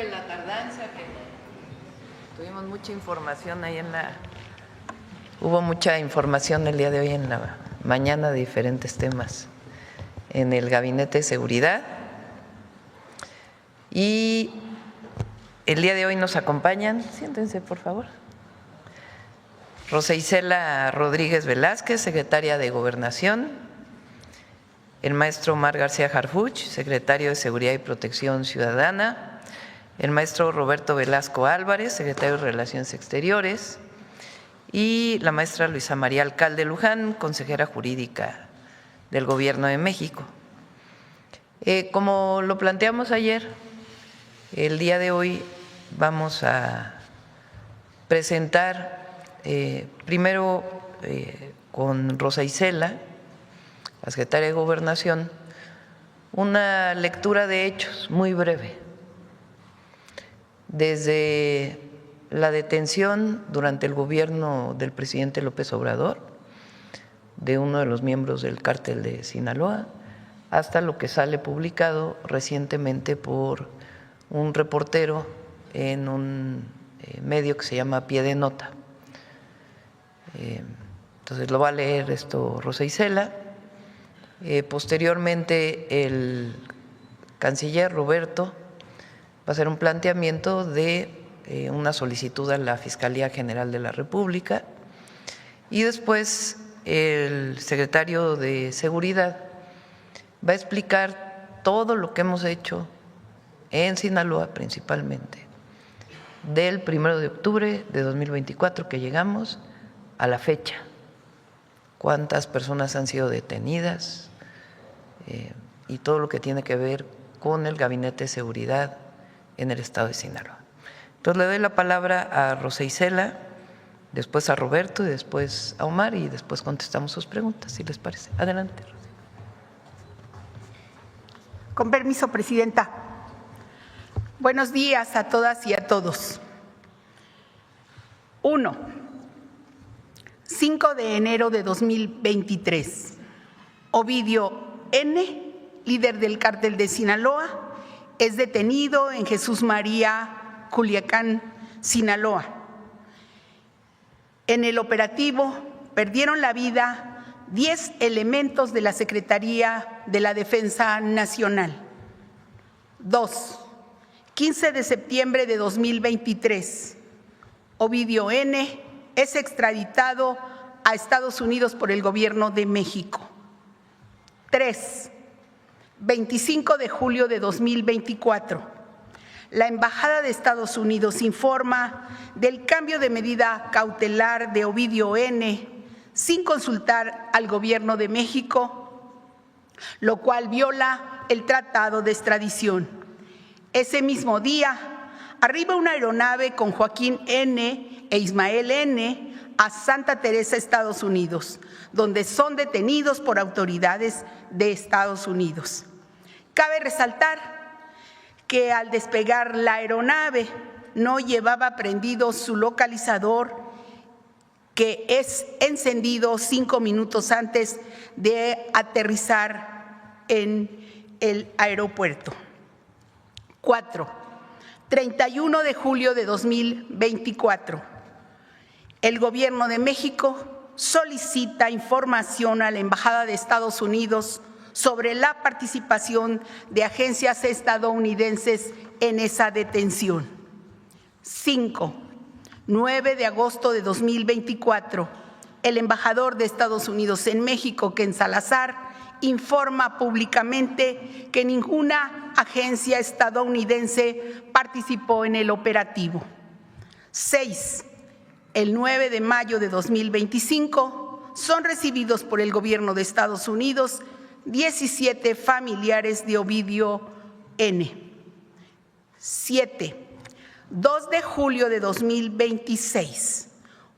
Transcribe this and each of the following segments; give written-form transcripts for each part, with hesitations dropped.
disculpen la tardanza, que tuvimos mucha información ahí Hubo mucha información el día de hoy en la mañana de diferentes temas en el Gabinete de Seguridad. Y el día de hoy nos acompañan, siéntense por favor, Rosa Isela Rodríguez Velázquez, secretaria de Gobernación, el maestro Omar García Harfuch, secretario de Seguridad y Protección Ciudadana, el maestro Roberto Velasco Álvarez, secretario de Relaciones Exteriores, y la maestra Luisa María Alcalde Luján, consejera jurídica del Gobierno de México. Como lo planteamos ayer, el día de hoy vamos a presentar primero con Rosa Isela, la secretaria de Gobernación, una lectura de hechos muy breve, desde la detención durante el gobierno del presidente López Obrador de uno de los miembros del cártel de Sinaloa, hasta lo que sale publicado recientemente por un reportero en un medio que se llama Pie de Nota. Entonces lo va a leer esto Rosa Isela. Posteriormente el canciller Roberto va a hacer un planteamiento de una solicitud a la Fiscalía General de la República, y después el secretario de Seguridad va a explicar todo lo que hemos hecho en Sinaloa principalmente, del 1 de octubre de 2024 que llegamos a la fecha, cuántas personas han sido detenidas y todo lo que tiene que ver con el Gabinete de Seguridad en el estado de Sinaloa. Entonces le doy la palabra a Rosa Isela, después a Roberto y después a Omar, y después contestamos sus preguntas, si les parece. Adelante, Rosa. Con permiso, presidenta. Buenos días a todas y a todos. 1. 5 de enero de 2023. Ovidio N., líder del cártel de Sinaloa, es detenido en Jesús María, Culiacán, Sinaloa. En el operativo perdieron la vida 10 elementos de la Secretaría de la Defensa Nacional. 2. 15 de septiembre de 2023. Ovidio N. es extraditado a Estados Unidos por el Gobierno de México. 3. 25 de julio de 2024. La Embajada de Estados Unidos informa del cambio de medida cautelar de Ovidio N. sin consultar al Gobierno de México, lo cual viola el Tratado de Extradición. Ese mismo día, arriba una aeronave con Joaquín N. e Ismael N. a Santa Teresa, Estados Unidos, donde son detenidos por autoridades de Estados Unidos. Cabe resaltar que al despegar la aeronave no llevaba prendido su localizador, que es encendido 5 minutos antes de aterrizar en el aeropuerto. 4. 31 de julio de 2024. El Gobierno de México solicita información a la Embajada de Estados Unidos sobre la participación de agencias estadounidenses en esa detención. 5. 9 de agosto de 2024. El embajador de Estados Unidos en México, Ken Salazar, informa públicamente que ninguna agencia estadounidense participó en el operativo. 6. El 9 de mayo de 2025 son recibidos por el Gobierno de Estados Unidos 17 familiares de Ovidio N. 7. 2 de julio de 2026.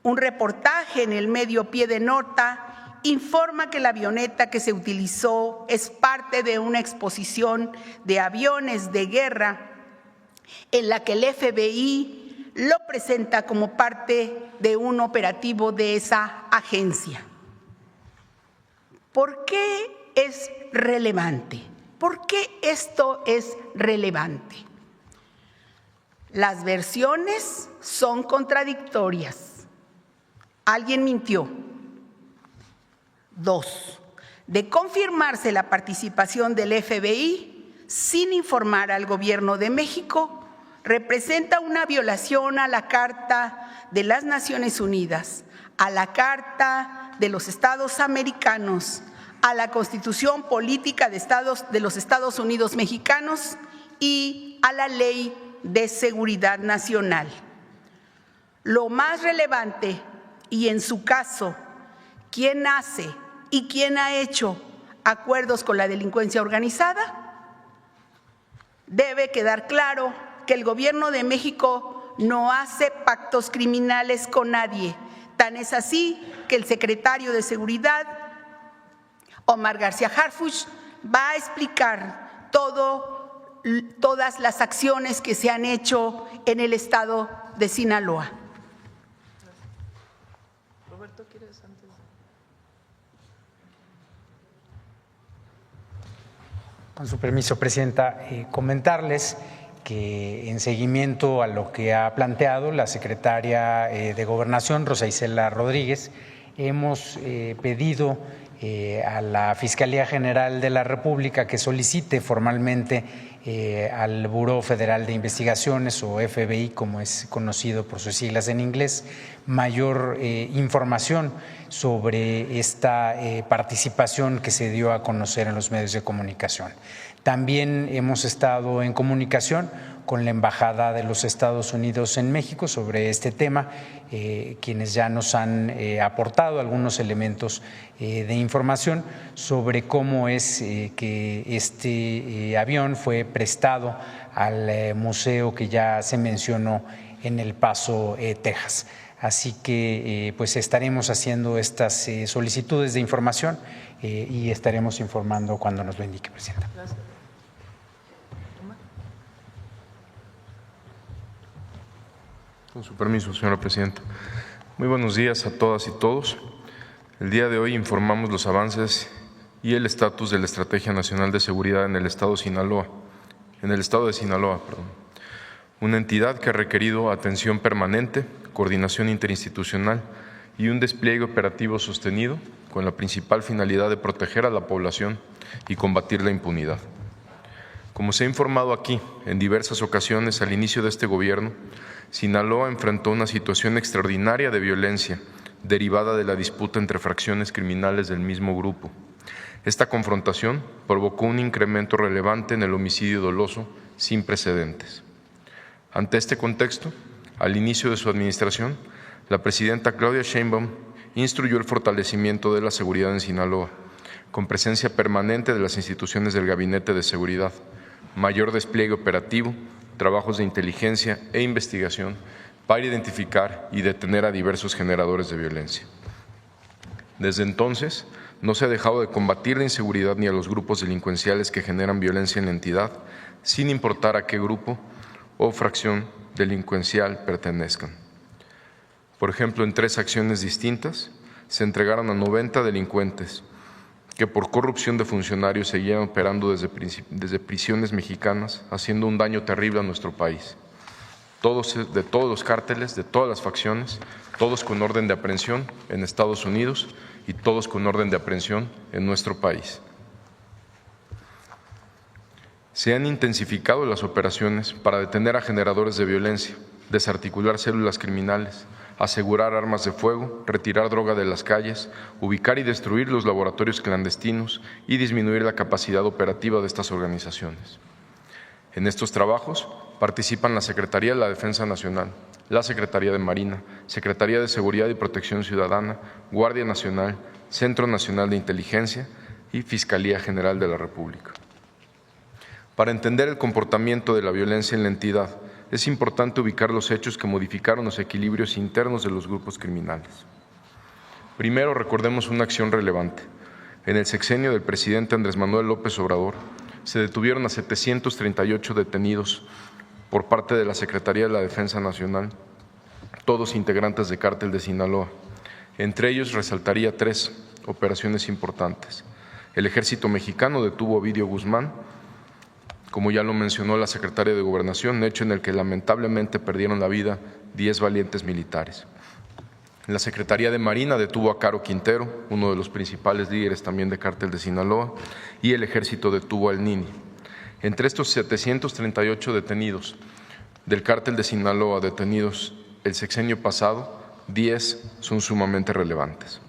Un reportaje en el medio Pie de Nota informa que la avioneta que se utilizó es parte de una exposición de aviones de guerra en la que el FBI lo presenta como parte de un operativo de esa agencia. ¿Por qué es relevante? ¿Por qué esto es relevante? Las versiones son contradictorias. Alguien mintió. 2. De confirmarse la participación del FBI sin informar al Gobierno de México, representa una violación a la Carta de las Naciones Unidas, a la Carta de los Estados Americanos, a la Constitución Política de los Estados Unidos Mexicanos y a la Ley de Seguridad Nacional. Lo más relevante, y en su caso, ¿quién hace y quién ha hecho acuerdos con la delincuencia organizada? Debe quedar claro que el Gobierno de México no hace pactos criminales con nadie. Tan es así que el secretario de Seguridad, Omar García Harfuch, va a explicar todas las acciones que se han hecho en el estado de Sinaloa. Roberto, ¿quieres antes? Con su permiso, Presidenta, comentarles que en seguimiento a lo que ha planteado la secretaria de Gobernación, Rosa Isela Rodríguez, hemos pedido a la Fiscalía General de la República que solicite formalmente al Buró Federal de Investigaciones, o FBI, como es conocido por sus siglas en inglés, mayor información sobre esta participación que se dio a conocer en los medios de comunicación. También hemos estado en comunicación con la Embajada de los Estados Unidos en México sobre este tema, quienes ya nos han aportado algunos elementos de información sobre cómo es que este avión fue prestado al museo que ya se mencionó en El Paso, Texas. Así que pues estaremos haciendo estas solicitudes de información y estaremos informando cuando nos lo indique, Presidenta. Gracias. Con su permiso, señora Presidenta. Muy buenos días a todas y todos. El día de hoy informamos los avances y el estatus de la Estrategia Nacional de Seguridad en el estado de Sinaloa, una entidad que ha requerido atención permanente, coordinación interinstitucional y un despliegue operativo sostenido con la principal finalidad de proteger a la población y combatir la impunidad. Como se ha informado aquí en diversas ocasiones al inicio de este gobierno, Sinaloa enfrentó una situación extraordinaria de violencia derivada de la disputa entre fracciones criminales del mismo grupo. Esta confrontación provocó un incremento relevante en el homicidio doloso sin precedentes. Ante este contexto, al inicio de su administración, la presidenta Claudia Sheinbaum instruyó el fortalecimiento de la seguridad en Sinaloa, con presencia permanente de las instituciones del Gabinete de Seguridad, mayor despliegue operativo, trabajos de inteligencia e investigación para identificar y detener a diversos generadores de violencia. Desde entonces, no se ha dejado de combatir la inseguridad ni a los grupos delincuenciales que generan violencia en la entidad, sin importar a qué grupo o fracción delincuencial pertenezcan. Por ejemplo, en 3 acciones distintas, se entregaron a 90 delincuentes que por corrupción de funcionarios seguían operando desde prisiones mexicanas, haciendo un daño terrible a nuestro país. De todos los cárteles, de todas las facciones, todos con orden de aprehensión en Estados Unidos y todos con orden de aprehensión en nuestro país. Se han intensificado las operaciones para detener a generadores de violencia, desarticular células criminales, asegurar armas de fuego, retirar droga de las calles, ubicar y destruir los laboratorios clandestinos y disminuir la capacidad operativa de estas organizaciones. En estos trabajos participan la Secretaría de la Defensa Nacional, la Secretaría de Marina, Secretaría de Seguridad y Protección Ciudadana, Guardia Nacional, Centro Nacional de Inteligencia y Fiscalía General de la República. Para entender el comportamiento de la violencia en la entidad, es importante ubicar los hechos que modificaron los equilibrios internos de los grupos criminales. Primero, recordemos una acción relevante. En el sexenio del presidente Andrés Manuel López Obrador, se detuvieron a 738 detenidos por parte de la Secretaría de la Defensa Nacional, todos integrantes de Cártel de Sinaloa. Entre ellos resaltaría 3 operaciones importantes. El Ejército Mexicano detuvo a Ovidio Guzmán, como ya lo mencionó la secretaria de Gobernación, hecho en el que lamentablemente perdieron la vida 10 valientes militares. La Secretaría de Marina detuvo a Caro Quintero, uno de los principales líderes también de Cártel de Sinaloa, y el Ejército detuvo al Nini. Entre estos 738 detenidos del Cártel de Sinaloa detenidos el sexenio pasado, 10 son sumamente relevantes.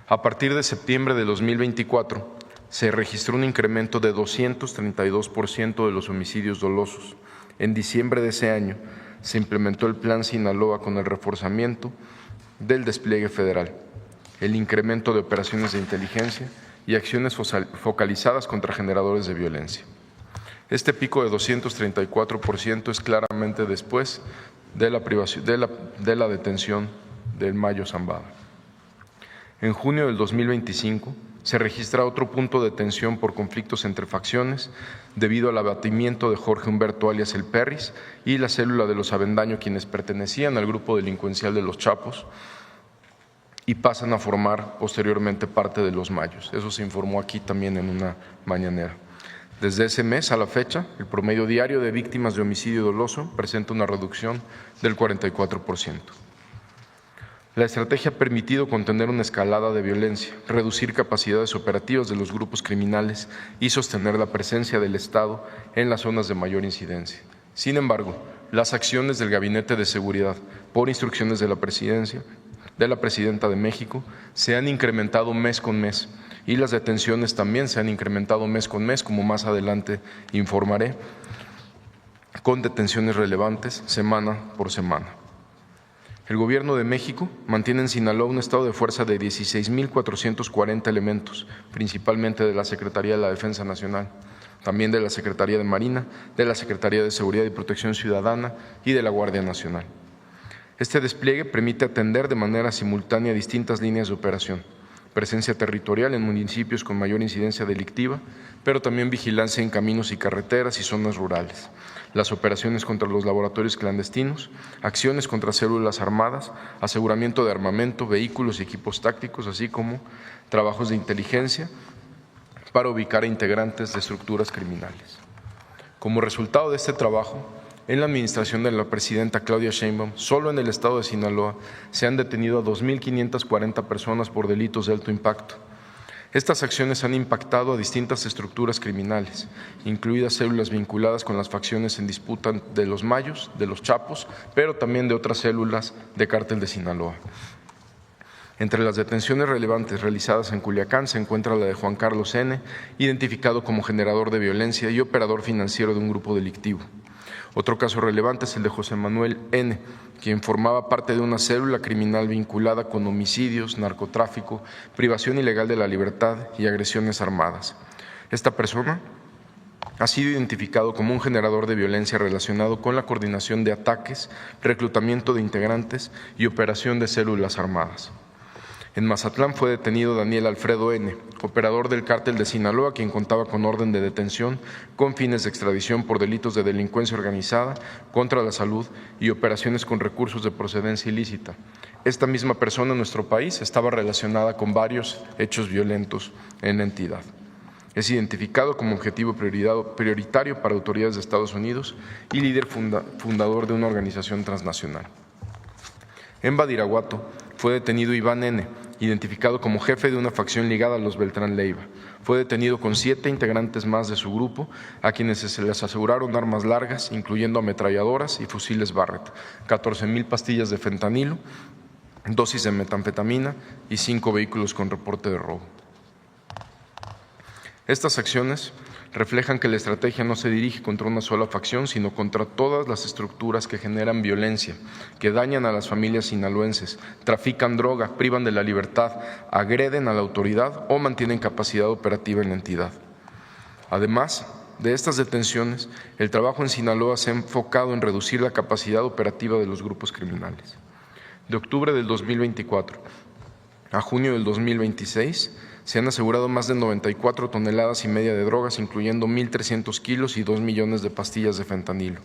A partir de septiembre de 2024, se registró un incremento de 232% de los homicidios dolosos. En diciembre de ese año se implementó el Plan Sinaloa con el reforzamiento del despliegue federal, el incremento de operaciones de inteligencia y acciones focalizadas contra generadores de violencia. Este pico de 234% es claramente después de la detención del Mayo Zambada. En junio del 2025 se registra otro punto de tensión por conflictos entre facciones debido al abatimiento de Jorge Humberto alias El Perris y la célula de los Avendaño, quienes pertenecían al grupo delincuencial de los Chapos y pasan a formar posteriormente parte de los Mayos. Eso se informó aquí también en una mañanera. Desde ese mes a la fecha, el promedio diario de víctimas de homicidio doloso presenta una reducción del 44%. La estrategia ha permitido contener una escalada de violencia, reducir capacidades operativas de los grupos criminales y sostener la presencia del Estado en las zonas de mayor incidencia. Sin embargo, las acciones del Gabinete de Seguridad, por instrucciones de la Presidenta de México, se han incrementado mes con mes y las detenciones también se han incrementado mes con mes, como más adelante informaré, con detenciones relevantes semana por semana. El Gobierno de México mantiene en Sinaloa un estado de fuerza de 16,440 elementos, principalmente de la Secretaría de la Defensa Nacional, también de la Secretaría de Marina, de la Secretaría de Seguridad y Protección Ciudadana y de la Guardia Nacional. Este despliegue permite atender de manera simultánea distintas líneas de operación, presencia territorial en municipios con mayor incidencia delictiva, pero también vigilancia en caminos y carreteras y zonas rurales, las operaciones contra los laboratorios clandestinos, acciones contra células armadas, aseguramiento de armamento, vehículos y equipos tácticos, así como trabajos de inteligencia para ubicar a integrantes de estructuras criminales. Como resultado de este trabajo, en la administración de la presidenta Claudia Sheinbaum, solo en el estado de Sinaloa se han detenido a 2,540 personas por delitos de alto impacto. Estas acciones han impactado a distintas estructuras criminales, incluidas células vinculadas con las facciones en disputa de los Mayos, de los Chapos, pero también de otras células de Cártel de Sinaloa. Entre las detenciones relevantes realizadas en Culiacán se encuentra la de Juan Carlos N., identificado como generador de violencia y operador financiero de un grupo delictivo. Otro caso relevante es el de José Manuel N., quien formaba parte de una célula criminal vinculada con homicidios, narcotráfico, privación ilegal de la libertad y agresiones armadas. Esta persona ha sido identificado como un generador de violencia relacionado con la coordinación de ataques, reclutamiento de integrantes y operación de células armadas. En Mazatlán fue detenido Daniel Alfredo N., operador del Cártel de Sinaloa, quien contaba con orden de detención con fines de extradición por delitos de delincuencia organizada, contra la salud y operaciones con recursos de procedencia ilícita. Esta misma persona en nuestro país estaba relacionada con varios hechos violentos en la entidad. Es identificado como objetivo prioritario para autoridades de Estados Unidos y líder fundador de una organización transnacional. En Badiraguato fue detenido Iván N., identificado como jefe de una facción ligada a los Beltrán Leiva. Fue detenido con 7 integrantes más de su grupo, a quienes se les aseguraron armas largas, incluyendo ametralladoras y fusiles Barrett, 14,000 pastillas de fentanilo, dosis de metanfetamina y 5 vehículos con reporte de robo. Estas acciones reflejan que la estrategia no se dirige contra una sola facción, sino contra todas las estructuras que generan violencia, que dañan a las familias sinaloenses, trafican droga, privan de la libertad, agreden a la autoridad o mantienen capacidad operativa en la entidad. Además de estas detenciones, el trabajo en Sinaloa se ha enfocado en reducir la capacidad operativa de los grupos criminales. De octubre del 2024 a junio del 2026, se han asegurado más de 94,5 toneladas de drogas, incluyendo 1,300 kilos y 2 millones de pastillas de fentanilo.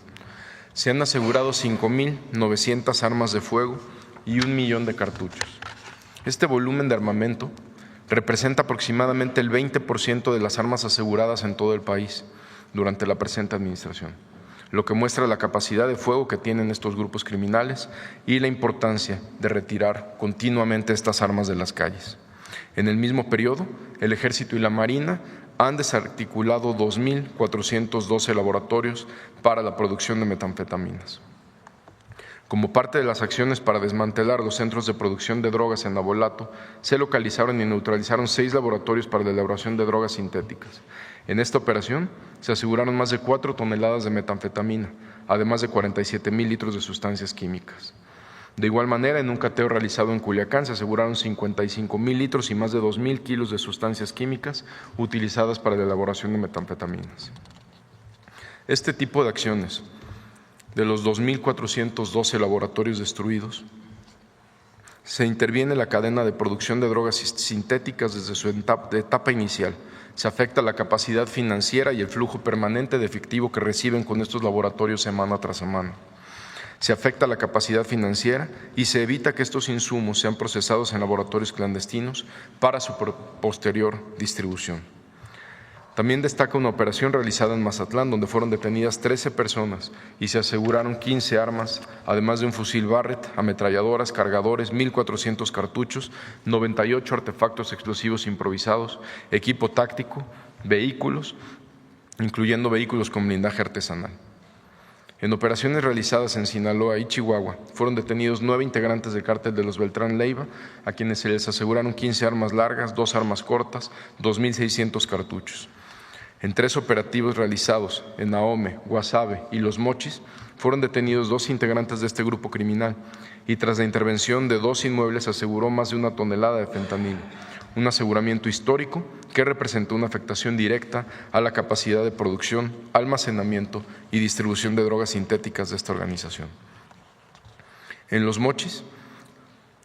Se han asegurado 5,900 armas de fuego y 1 millón de cartuchos. Este volumen de armamento representa aproximadamente el 20% de las armas aseguradas en todo el país durante la presente administración, lo que muestra la capacidad de fuego que tienen estos grupos criminales y la importancia de retirar continuamente estas armas de las calles. En el mismo periodo, el Ejército y la Marina han desarticulado 2.412 laboratorios para la producción de metanfetaminas. Como parte de las acciones para desmantelar los centros de producción de drogas en Nabolato, se localizaron y neutralizaron 6 laboratorios para la elaboración de drogas sintéticas. En esta operación se aseguraron más de 4 toneladas de metanfetamina, además de 47,000 litros de sustancias químicas. De igual manera, en un cateo realizado en Culiacán se aseguraron 55,000 litros y más de 2,000 kilos de sustancias químicas utilizadas para la elaboración de metanfetaminas. Este tipo de acciones, de los 2.412 laboratorios destruidos, se interviene en la cadena de producción de drogas sintéticas desde su etapa inicial. Se afecta la capacidad financiera y el flujo permanente de efectivo que reciben con estos laboratorios semana tras semana. Se afecta la capacidad financiera y se evita que estos insumos sean procesados en laboratorios clandestinos para su posterior distribución. También destaca una operación realizada en Mazatlán, donde fueron detenidas 13 personas y se aseguraron 15 armas, además de un fusil Barrett, ametralladoras, cargadores, 1.400 cartuchos, 98 artefactos explosivos improvisados, equipo táctico, vehículos, incluyendo vehículos con blindaje artesanal. En operaciones realizadas en Sinaloa y Chihuahua, fueron detenidos 9 integrantes del cártel de los Beltrán Leiva, a quienes se les aseguraron 15 armas largas, 2 armas cortas, 2.600 cartuchos. En 3 operativos realizados en Ahome, Guasave y Los Mochis, fueron detenidos 2 integrantes de este grupo criminal y tras la intervención de 2 inmuebles se aseguró más de 1 tonelada de fentanilo, un aseguramiento histórico que representó una afectación directa a la capacidad de producción, almacenamiento y distribución de drogas sintéticas de esta organización. En Los Mochis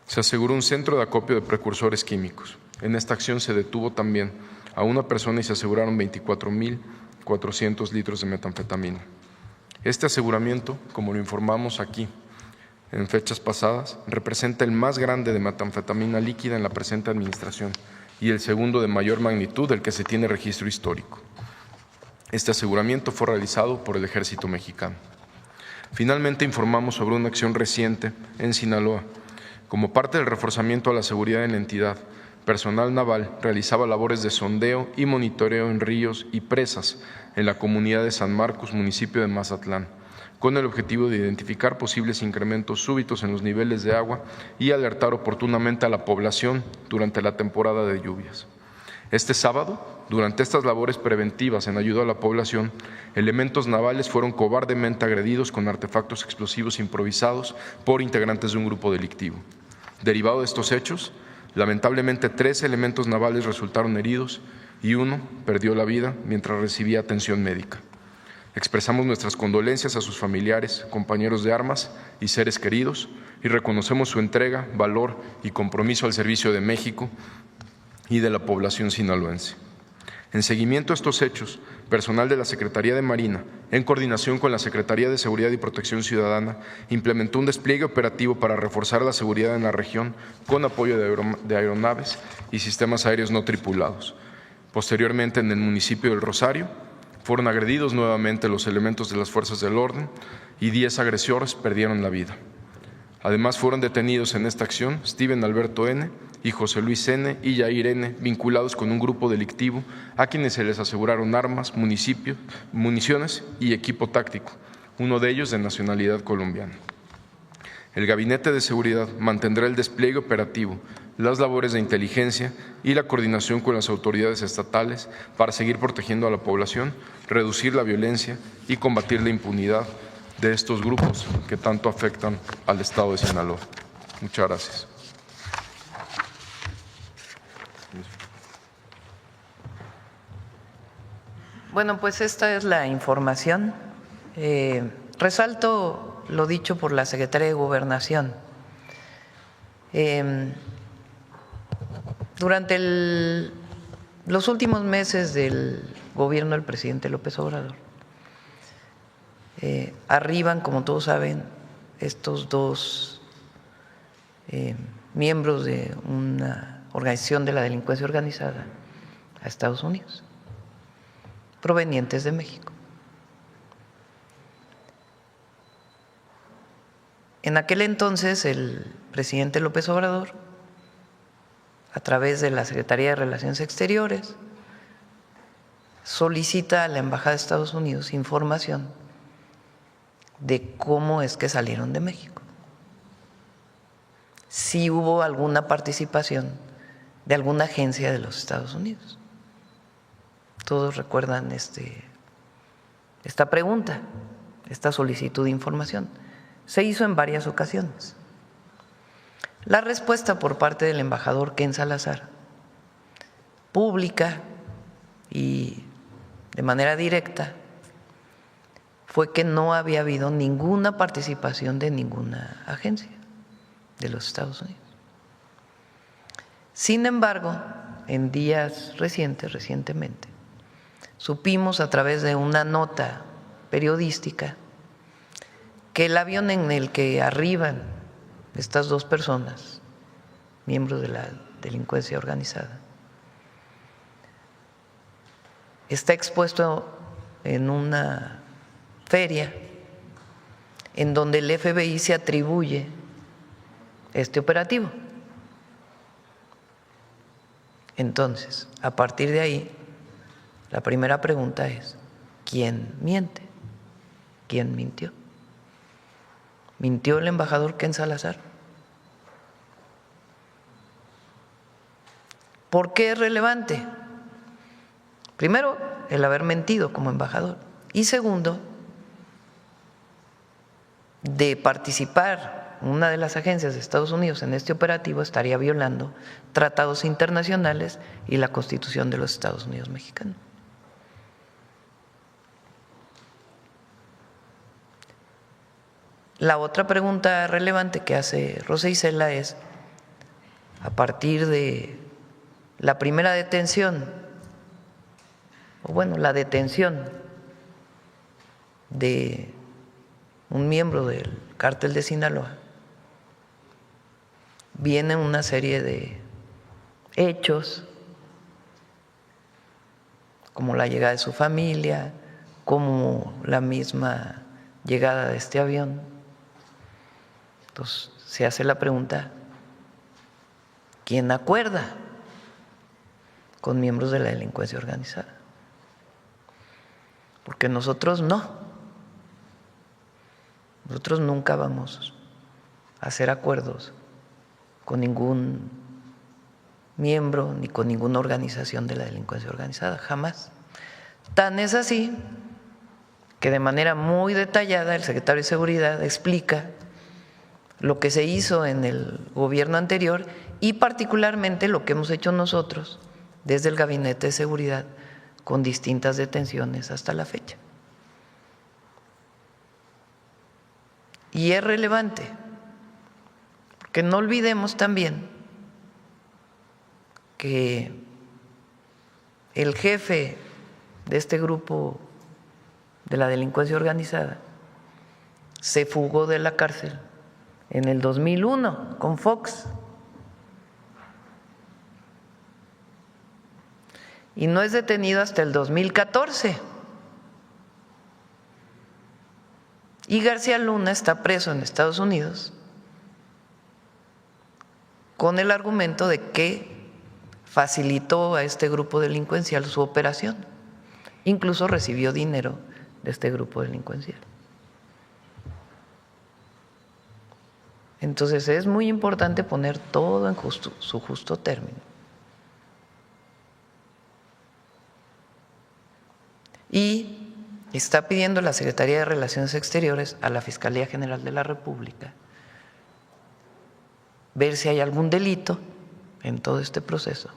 se aseguró un centro de acopio de precursores químicos. En esta acción se detuvo también a una persona y se aseguraron 24,400 litros de metanfetamina. Este aseguramiento, como lo informamos aquí en fechas pasadas, representa el más grande de metanfetamina líquida en la presente administración y el segundo de mayor magnitud del que se tiene registro histórico. Este aseguramiento fue realizado por el Ejército Mexicano. Finalmente, informamos sobre una acción reciente en Sinaloa. Como parte del reforzamiento a la seguridad en la entidad, personal naval realizaba labores de sondeo y monitoreo en ríos y presas en la comunidad de San Marcos, municipio de Mazatlán, con el objetivo de identificar posibles incrementos súbitos en los niveles de agua y alertar oportunamente a la población durante la temporada de lluvias. Este sábado, durante estas labores preventivas en ayuda a la población, elementos navales fueron cobardemente agredidos con artefactos explosivos improvisados por integrantes de un grupo delictivo. Derivado de estos hechos, lamentablemente 3 elementos navales resultaron heridos y 1 perdió la vida mientras recibía atención médica. Expresamos nuestras condolencias a sus familiares, compañeros de armas y seres queridos y reconocemos su entrega, valor y compromiso al servicio de México y de la población sinaloense. En seguimiento a estos hechos, personal de la Secretaría de Marina, en coordinación con la Secretaría de Seguridad y Protección Ciudadana, implementó un despliegue operativo para reforzar la seguridad en la región con apoyo de aeronaves y sistemas aéreos no tripulados. Posteriormente, en el municipio del Rosario, fueron agredidos nuevamente los elementos de las fuerzas del orden y 10 agresores perdieron la vida. Además, fueron detenidos en esta acción Steven Alberto N. y José Luis N. y Yair N., vinculados con un grupo delictivo a quienes se les aseguraron armas, municiones y equipo táctico, uno de ellos de nacionalidad colombiana. El Gabinete de Seguridad mantendrá el despliegue operativo, las labores de inteligencia y la coordinación con las autoridades estatales para seguir protegiendo a la población, reducir la violencia y combatir la impunidad de estos grupos que tanto afectan al Estado de Sinaloa. Muchas gracias. Bueno, pues esta es la información. Resalto lo dicho por la Secretaría de Gobernación. Durante los últimos meses del gobierno del presidente López Obrador, arriban, como todos saben, estos 2 miembros de una organización de la delincuencia organizada a Estados Unidos, provenientes de México. En aquel entonces el presidente López Obrador, a través de la Secretaría de Relaciones Exteriores, solicita a la Embajada de Estados Unidos información de cómo es que salieron de México. Si hubo alguna participación de alguna agencia de los Estados Unidos. Todos recuerdan esta pregunta, esta solicitud de información. Se hizo en varias ocasiones. La respuesta por parte del embajador Ken Salazar, pública y de manera directa, fue que no había habido ninguna participación de ninguna agencia de los Estados Unidos. Sin embargo, en días recientemente, supimos a través de una nota periodística que el avión en el que arriban estas dos personas, miembros de la delincuencia organizada, está expuesto en una feria en donde el FBI se atribuye este operativo. Entonces, a partir de ahí, la primera pregunta es, ¿quién miente? ¿Quién mintió? ¿Mintió el embajador Ken Salazar? ¿Por qué es relevante? Primero, el haber mentido como embajador. Y segundo, de participar una de las agencias de Estados Unidos en este operativo estaría violando tratados internacionales y la Constitución de los Estados Unidos mexicanos. La otra pregunta relevante que hace Rosa Isela es, a partir de la primera detención, o bueno, la detención de un miembro del cártel de Sinaloa, viene una serie de hechos, como la llegada de su familia, como la misma llegada de este avión. Entonces se hace la pregunta, ¿quién acuerda con miembros de la delincuencia organizada? Porque nosotros no. Nosotros nunca vamos a hacer acuerdos con ningún miembro ni con ninguna organización de la delincuencia organizada, jamás. Tan es así que de manera muy detallada el secretario de Seguridad explica lo que se hizo en el gobierno anterior y particularmente lo que hemos hecho nosotros desde el Gabinete de Seguridad con distintas detenciones hasta la fecha. Y es relevante, porque no olvidemos también que el jefe de este grupo de la delincuencia organizada se fugó de la cárcel en el 2001 con Fox. Y no es detenido hasta el 2014. Y García Luna está preso en Estados Unidos con el argumento de que facilitó a este grupo delincuencial su operación. Incluso recibió dinero de este grupo delincuencial. Entonces es muy importante poner todo en su justo término. Y está pidiendo la Secretaría de Relaciones Exteriores a la Fiscalía General de la República ver si hay algún delito en todo este proceso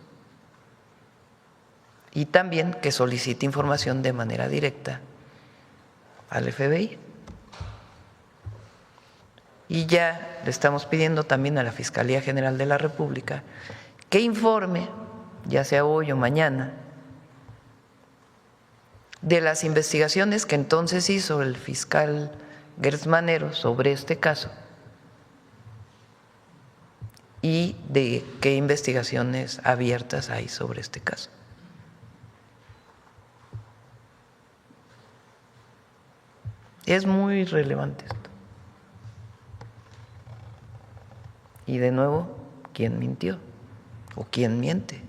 y también que solicite información de manera directa al FBI. Y ya le estamos pidiendo también a la Fiscalía General de la República que informe, ya sea hoy o mañana, de las investigaciones que entonces hizo el fiscal Gertz Manero sobre este caso y de qué investigaciones abiertas hay sobre este caso. Es muy relevante esto. Y de nuevo, ¿quién mintió? ¿O quién miente?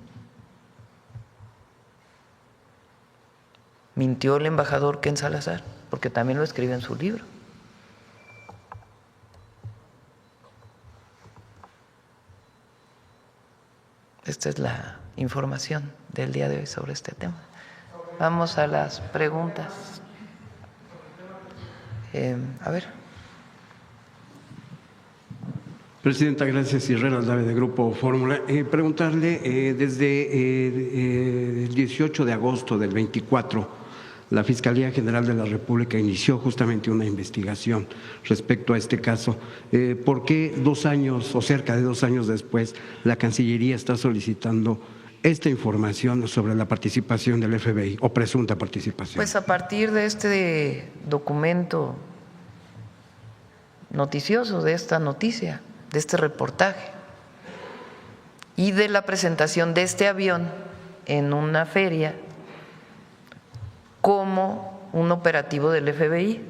Mintió el embajador Ken Salazar, porque también lo escribe en su libro. Esta es la información del día de hoy sobre este tema. Vamos a las preguntas. A ver. Presidenta, gracias. Israel Aldave, de Grupo Fórmula. Preguntarle, desde el 18 de agosto del 24, la Fiscalía General de la República inició justamente una investigación respecto a este caso. ¿Por qué 2 años o cerca de 2 años después la Cancillería está solicitando esta información sobre la participación del FBI o presunta participación? Pues a partir de este documento noticioso, de esta noticia, de este reportaje y de la presentación de este avión en una feria como un operativo del FBI,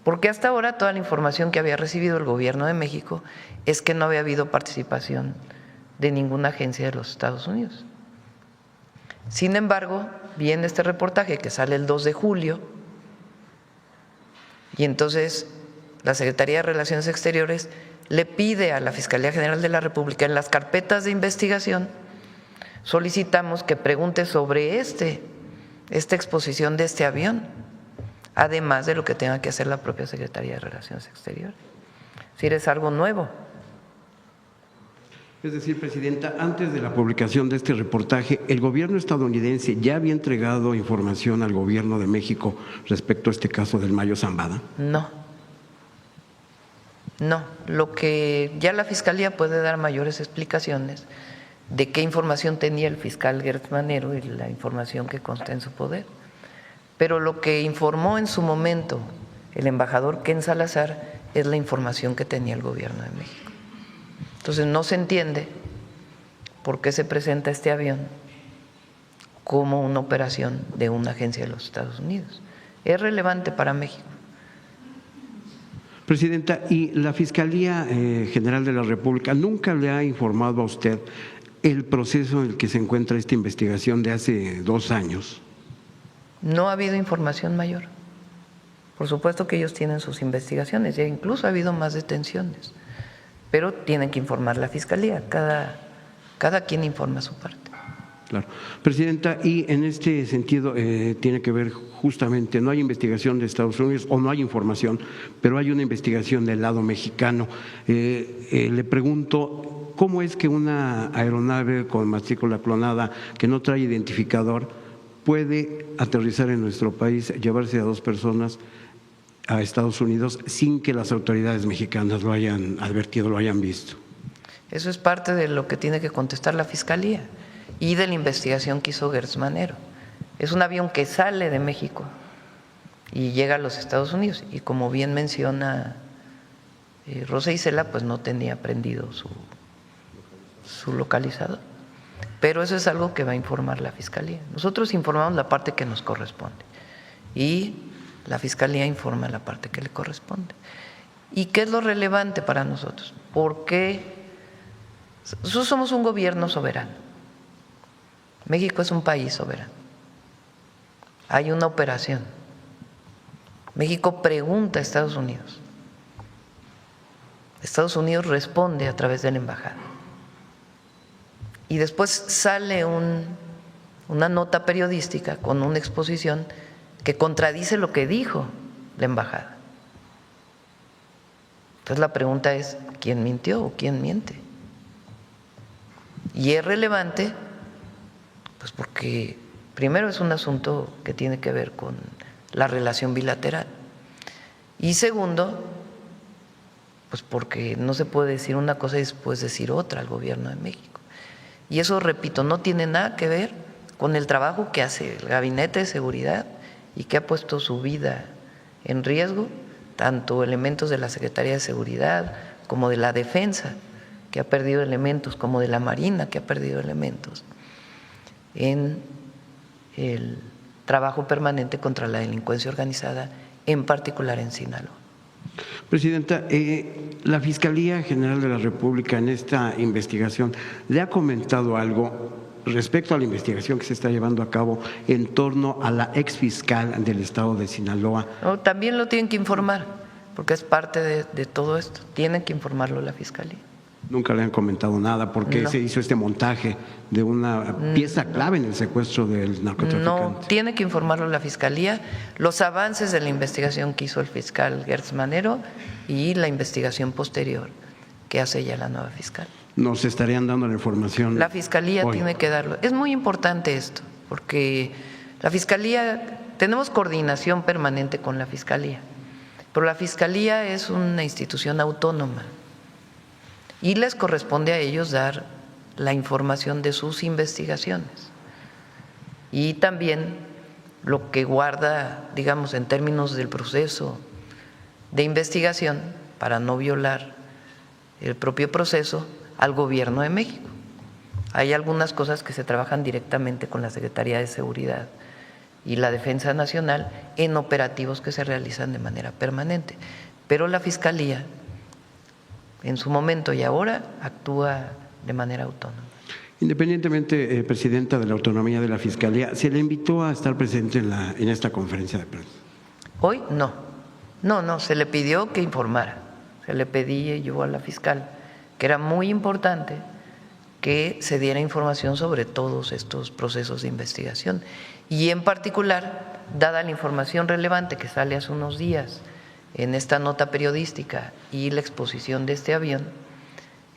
porque hasta ahora toda la información que había recibido el gobierno de México es que no había habido participación de ninguna agencia de los Estados Unidos. Sin embargo, viene este reportaje que sale el 2 de julio y entonces la Secretaría de Relaciones Exteriores le pide a la Fiscalía General de la República, en las carpetas de investigación, solicitamos que pregunte sobre esta exposición de este avión, además de lo que tenga que hacer la propia Secretaría de Relaciones Exteriores. Es decir, es algo nuevo. Es decir, Presidenta, antes de la publicación de este reportaje, ¿el gobierno estadounidense ya había entregado información al gobierno de México respecto a este caso del Mayo Zambada? No, lo que ya la Fiscalía puede dar mayores explicaciones de qué información tenía el fiscal Gertz Manero y la información que consta en su poder. Pero lo que informó en su momento el embajador Ken Salazar es la información que tenía el gobierno de México. Entonces no se entiende por qué se presenta este avión como una operación de una agencia de los Estados Unidos. Es relevante para México. Presidenta, ¿y la Fiscalía General de la República nunca le ha informado a usted el proceso en el que se encuentra esta investigación de hace 2 años? No ha habido información mayor. Por supuesto que ellos tienen sus investigaciones, ya incluso ha habido más detenciones, pero tienen que informar la Fiscalía, cada quien informa su parte. Claro. Presidenta, y en este sentido tiene que ver justamente, no hay investigación de Estados Unidos o no hay información, pero hay una investigación del lado mexicano. Le pregunto, ¿cómo es que una aeronave con matrícula clonada que no trae identificador puede aterrizar en nuestro país, llevarse a 2 personas a Estados Unidos sin que las autoridades mexicanas lo hayan advertido, lo hayan visto? Eso es parte de lo que tiene que contestar la Fiscalía y de la investigación que hizo Gertz Manero. Es un avión que sale de México y llega a los Estados Unidos y, como bien menciona Rosa Isela, pues no tenía prendido su localizador. Pero eso es algo que va a informar la Fiscalía. Nosotros informamos la parte que nos corresponde y la Fiscalía informa la parte que le corresponde. ¿Y qué es lo relevante para nosotros? Porque nosotros somos un gobierno soberano. México es un país soberano. Hay una operación. México pregunta a Estados Unidos. Estados Unidos responde a través de la embajada. Y después sale una nota periodística con una exposición que contradice lo que dijo la embajada. Entonces la pregunta es, ¿quién mintió o quién miente? Y es relevante, pues porque primero es un asunto que tiene que ver con la relación bilateral y segundo, pues porque no se puede decir una cosa y después decir otra al gobierno de México. Y eso, repito, no tiene nada que ver con el trabajo que hace el Gabinete de Seguridad y que ha puesto su vida en riesgo, tanto elementos de la Secretaría de Seguridad como de la Defensa, que ha perdido elementos, como de la Marina, que ha perdido elementos en el trabajo permanente contra la delincuencia organizada, en particular en Sinaloa. Presidenta, la Fiscalía General de la República en esta investigación le ha comentado algo respecto a la investigación que se está llevando a cabo en torno a la exfiscal del estado de Sinaloa. No, también lo tienen que informar, porque es parte de todo esto. Tienen que informarlo la Fiscalía. Nunca le han comentado nada porque No. se hizo este montaje de una pieza clave en el secuestro del narcotraficante. No, tiene que informarlo la Fiscalía, los avances de la investigación que hizo el fiscal Gertz Manero y la investigación posterior que hace ya la nueva fiscal. Nos estarían dando la información. La Fiscalía hoy. tiene que darlo. Es muy importante esto, porque la Fiscalía, tenemos coordinación permanente con la Fiscalía, pero la Fiscalía es una institución autónoma y les corresponde a ellos dar la información de sus investigaciones y también lo que guarda, digamos, en términos del proceso de investigación para no violar el propio proceso al Gobierno de México. Hay algunas cosas que se trabajan directamente con la Secretaría de Seguridad y la Defensa Nacional en operativos que se realizan de manera permanente, pero la Fiscalía en su momento y ahora actúa de manera autónoma. Independientemente, Presidenta, de la autonomía de la Fiscalía, ¿se le invitó a estar presente en esta conferencia de prensa? Hoy no, se le pidió que informara, se le pedí yo a la fiscal que era muy importante que se diera información sobre todos estos procesos de investigación y en particular, dada la información relevante que sale hace unos días en esta nota periodística y la exposición de este avión,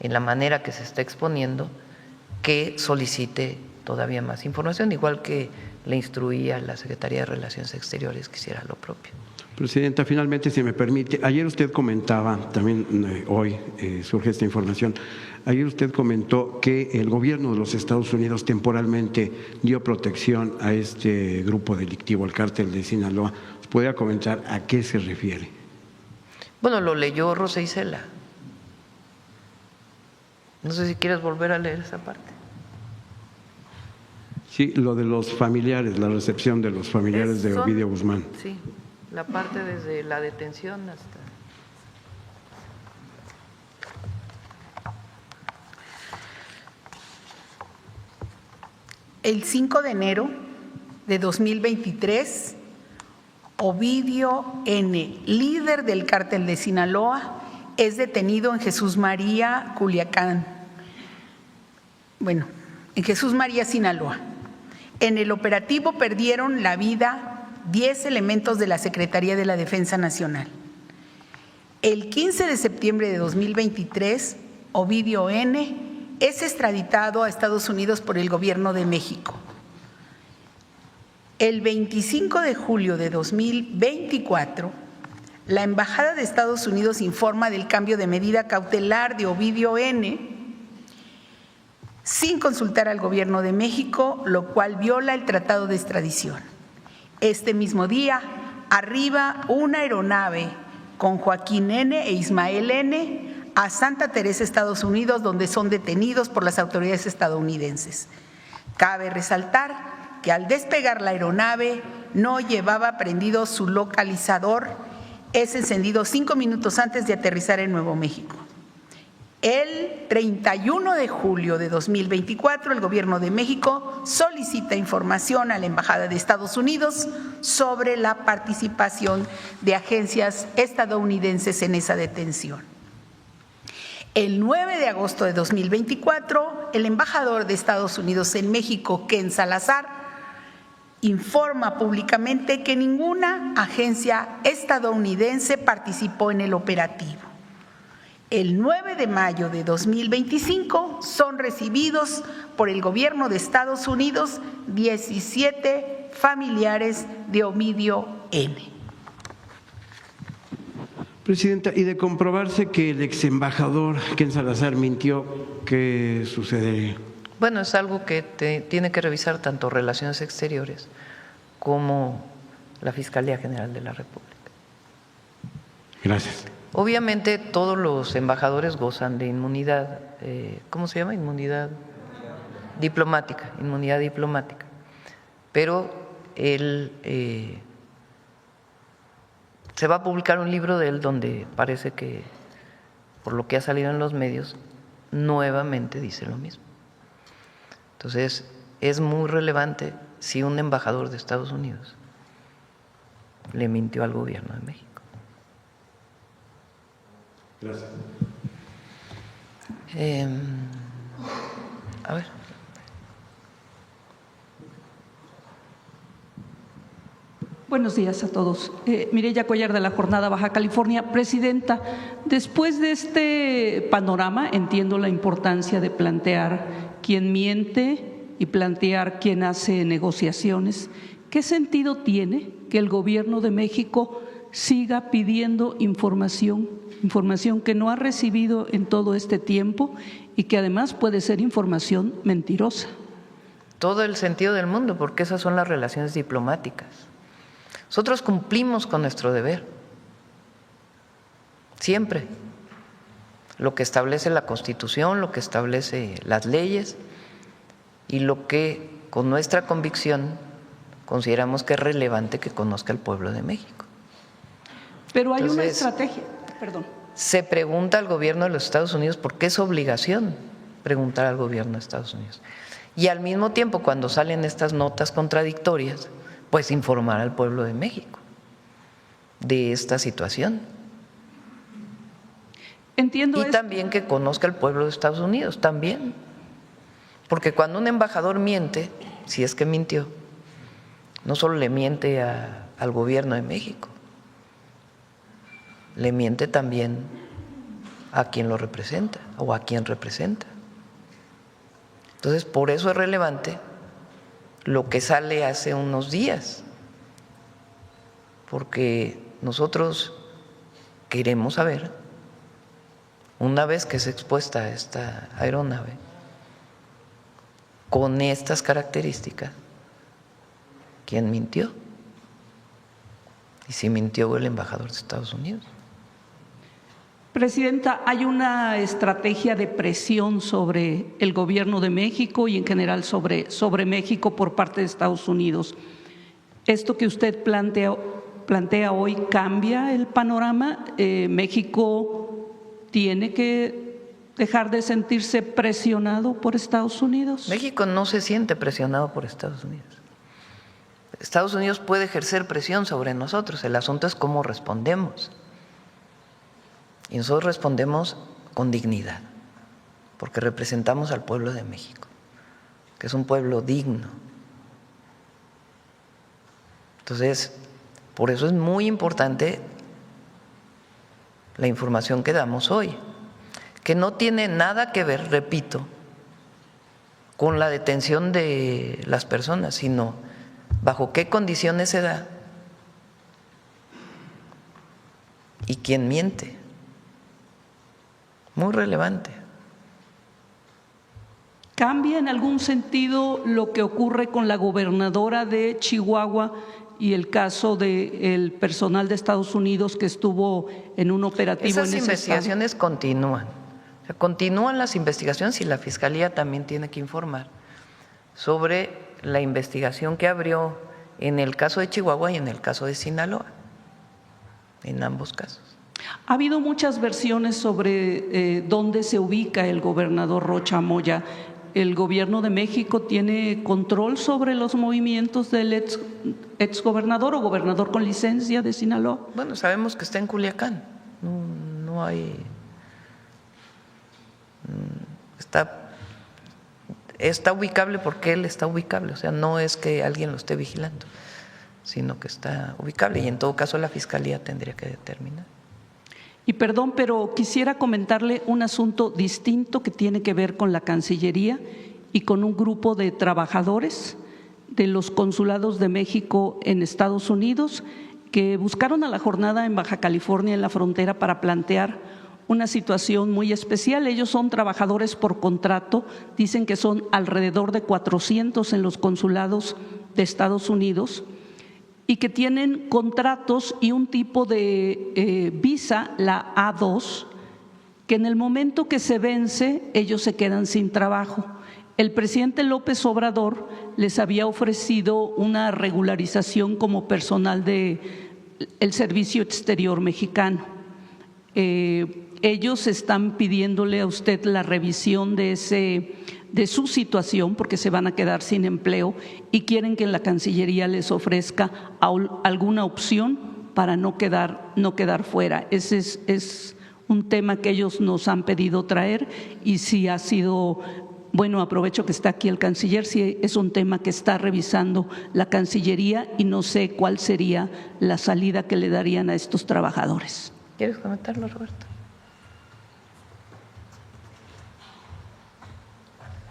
en la manera que se está exponiendo, que solicite todavía más información, igual que le instruía a la Secretaría de Relaciones Exteriores que hiciera lo propio. Presidenta, finalmente, si me permite, ayer usted comentaba, también hoy surge esta información, ayer usted comentó que el gobierno de los Estados Unidos temporalmente dio protección a este grupo delictivo, el cártel de Sinaloa. ¿Podría comentar a qué se refiere? Bueno, lo leyó Rosa Isela. No sé si quieres volver a leer esa parte. Sí, lo de los familiares, la recepción de los familiares de Ovidio Guzmán. Sí, la parte desde la detención hasta… El 5 de enero de 2023, Ovidio N., líder del cártel de Sinaloa, es detenido en Jesús María, Culiacán. Bueno, en Jesús María, Sinaloa. En el operativo perdieron la vida 10 elementos de la Secretaría de la Defensa Nacional. El 15 de septiembre de 2023, Ovidio N. es extraditado a Estados Unidos por el Gobierno de México. El 25 de julio de 2024, la Embajada de Estados Unidos informa del cambio de medida cautelar de Ovidio N. sin consultar al Gobierno de México, lo cual viola el Tratado de Extradición. Este mismo día, arriba una aeronave con Joaquín N. e Ismael N. a Santa Teresa, Estados Unidos, donde son detenidos por las autoridades estadounidenses. Cabe resaltar que al despegar la aeronave no llevaba prendido su localizador, es encendido 5 minutos antes de aterrizar en Nuevo México. El 31 de julio de 2024, el Gobierno de México solicita información a la Embajada de Estados Unidos sobre la participación de agencias estadounidenses en esa detención. El 9 de agosto de 2024, el embajador de Estados Unidos en México, Ken Salazar, informa públicamente que ninguna agencia estadounidense participó en el operativo. El 9 de mayo de 2025 son recibidos por el Gobierno de Estados Unidos 17 familiares de Ovidio N. Presidenta, y de comprobarse que el exembajador Ken Salazar mintió, ¿qué sucedería? Bueno, es algo que tiene que revisar tanto Relaciones Exteriores como la Fiscalía General de la República. Gracias. Obviamente todos los embajadores gozan de inmunidad, ¿cómo se llama? Inmunidad diplomática, pero Se va a publicar un libro de él donde parece que, por lo que ha salido en los medios, nuevamente dice lo mismo. Entonces, es muy relevante si un embajador de Estados Unidos le mintió al gobierno de México. Gracias. A ver. Buenos días a todos. Mireya Cuellar, de La Jornada, Baja California. Presidenta, después de este panorama, entiendo la importancia de plantear quién miente y plantear quién hace negociaciones. ¿Qué sentido tiene que el Gobierno de México siga pidiendo información que no ha recibido en todo este tiempo y que además puede ser información mentirosa? Todo el sentido del mundo, porque esas son las relaciones diplomáticas. Nosotros cumplimos con nuestro deber, siempre. Lo que establece la Constitución, lo que establece las leyes y lo que con nuestra convicción consideramos que es relevante que conozca el pueblo de México. Pero hay Entonces, una estrategia, perdón. Se pregunta al gobierno de los Estados Unidos porque es obligación preguntar al gobierno de Estados Unidos. Y al mismo tiempo, cuando salen estas notas contradictorias, pues informar al pueblo de México de esta situación. Entiendo Y también que conozca el pueblo de Estados Unidos, también. Porque cuando un embajador miente, si es que mintió, no solo le miente al gobierno de México, le miente también a quien lo representa o a quien representa. Entonces, por eso es relevante lo que sale hace unos días, porque nosotros queremos saber, una vez que es expuesta esta aeronave con estas características, quién mintió y si mintió el embajador de Estados Unidos. Presidenta, hay una estrategia de presión sobre el gobierno de México y en general sobre México por parte de Estados Unidos. ¿Esto que usted plantea hoy cambia el panorama? ¿México tiene que dejar de sentirse presionado por Estados Unidos? México no se siente presionado por Estados Unidos. Estados Unidos puede ejercer presión sobre nosotros, el asunto es cómo respondemos. Y nosotros respondemos con dignidad, porque representamos al pueblo de México, que es un pueblo digno. Entonces, por eso es muy importante la información que damos hoy, que no tiene nada que ver, repito, con la detención de las personas, sino bajo qué condiciones se da y quién miente. Muy relevante. ¿Cambia en algún sentido lo que ocurre con la gobernadora de Chihuahua y el caso del personal de Estados Unidos que estuvo en un operativo Esas en ese investigaciones continúan. O sea, continúan las investigaciones y la Fiscalía también tiene que informar sobre la investigación que abrió en el caso de Chihuahua y en el caso de Sinaloa, en ambos casos. Ha habido muchas versiones sobre dónde se ubica el gobernador Rocha Moya. ¿El gobierno de México tiene control sobre los movimientos del exgobernador o gobernador con licencia de Sinaloa? Bueno, sabemos que está en Culiacán. No hay… Está ubicable porque él está ubicable. O sea, no es que alguien lo esté vigilando, sino que está ubicable. Y en todo caso la Fiscalía tendría que determinar. Y perdón, pero quisiera comentarle un asunto distinto que tiene que ver con la Cancillería y con un grupo de trabajadores de los consulados de México en Estados Unidos que buscaron a La Jornada en Baja California, en la frontera, para plantear una situación muy especial. Ellos son trabajadores por contrato, dicen que son alrededor de 400 en los consulados de Estados Unidos, y que tienen contratos y un tipo de visa, la A2, que en el momento que se vence, ellos se quedan sin trabajo. El presidente López Obrador les había ofrecido una regularización como personal de el Servicio Exterior Mexicano. Ellos están pidiéndole a usted la revisión de su situación porque se van a quedar sin empleo y quieren que la Cancillería les ofrezca alguna opción para no quedar fuera. Ese es un tema que ellos nos han pedido traer y si ha sido, bueno, aprovecho que está aquí el canciller, si es un tema que está revisando la Cancillería y no sé cuál sería la salida que le darían a estos trabajadores. ¿Quieres comentarlo, Roberto?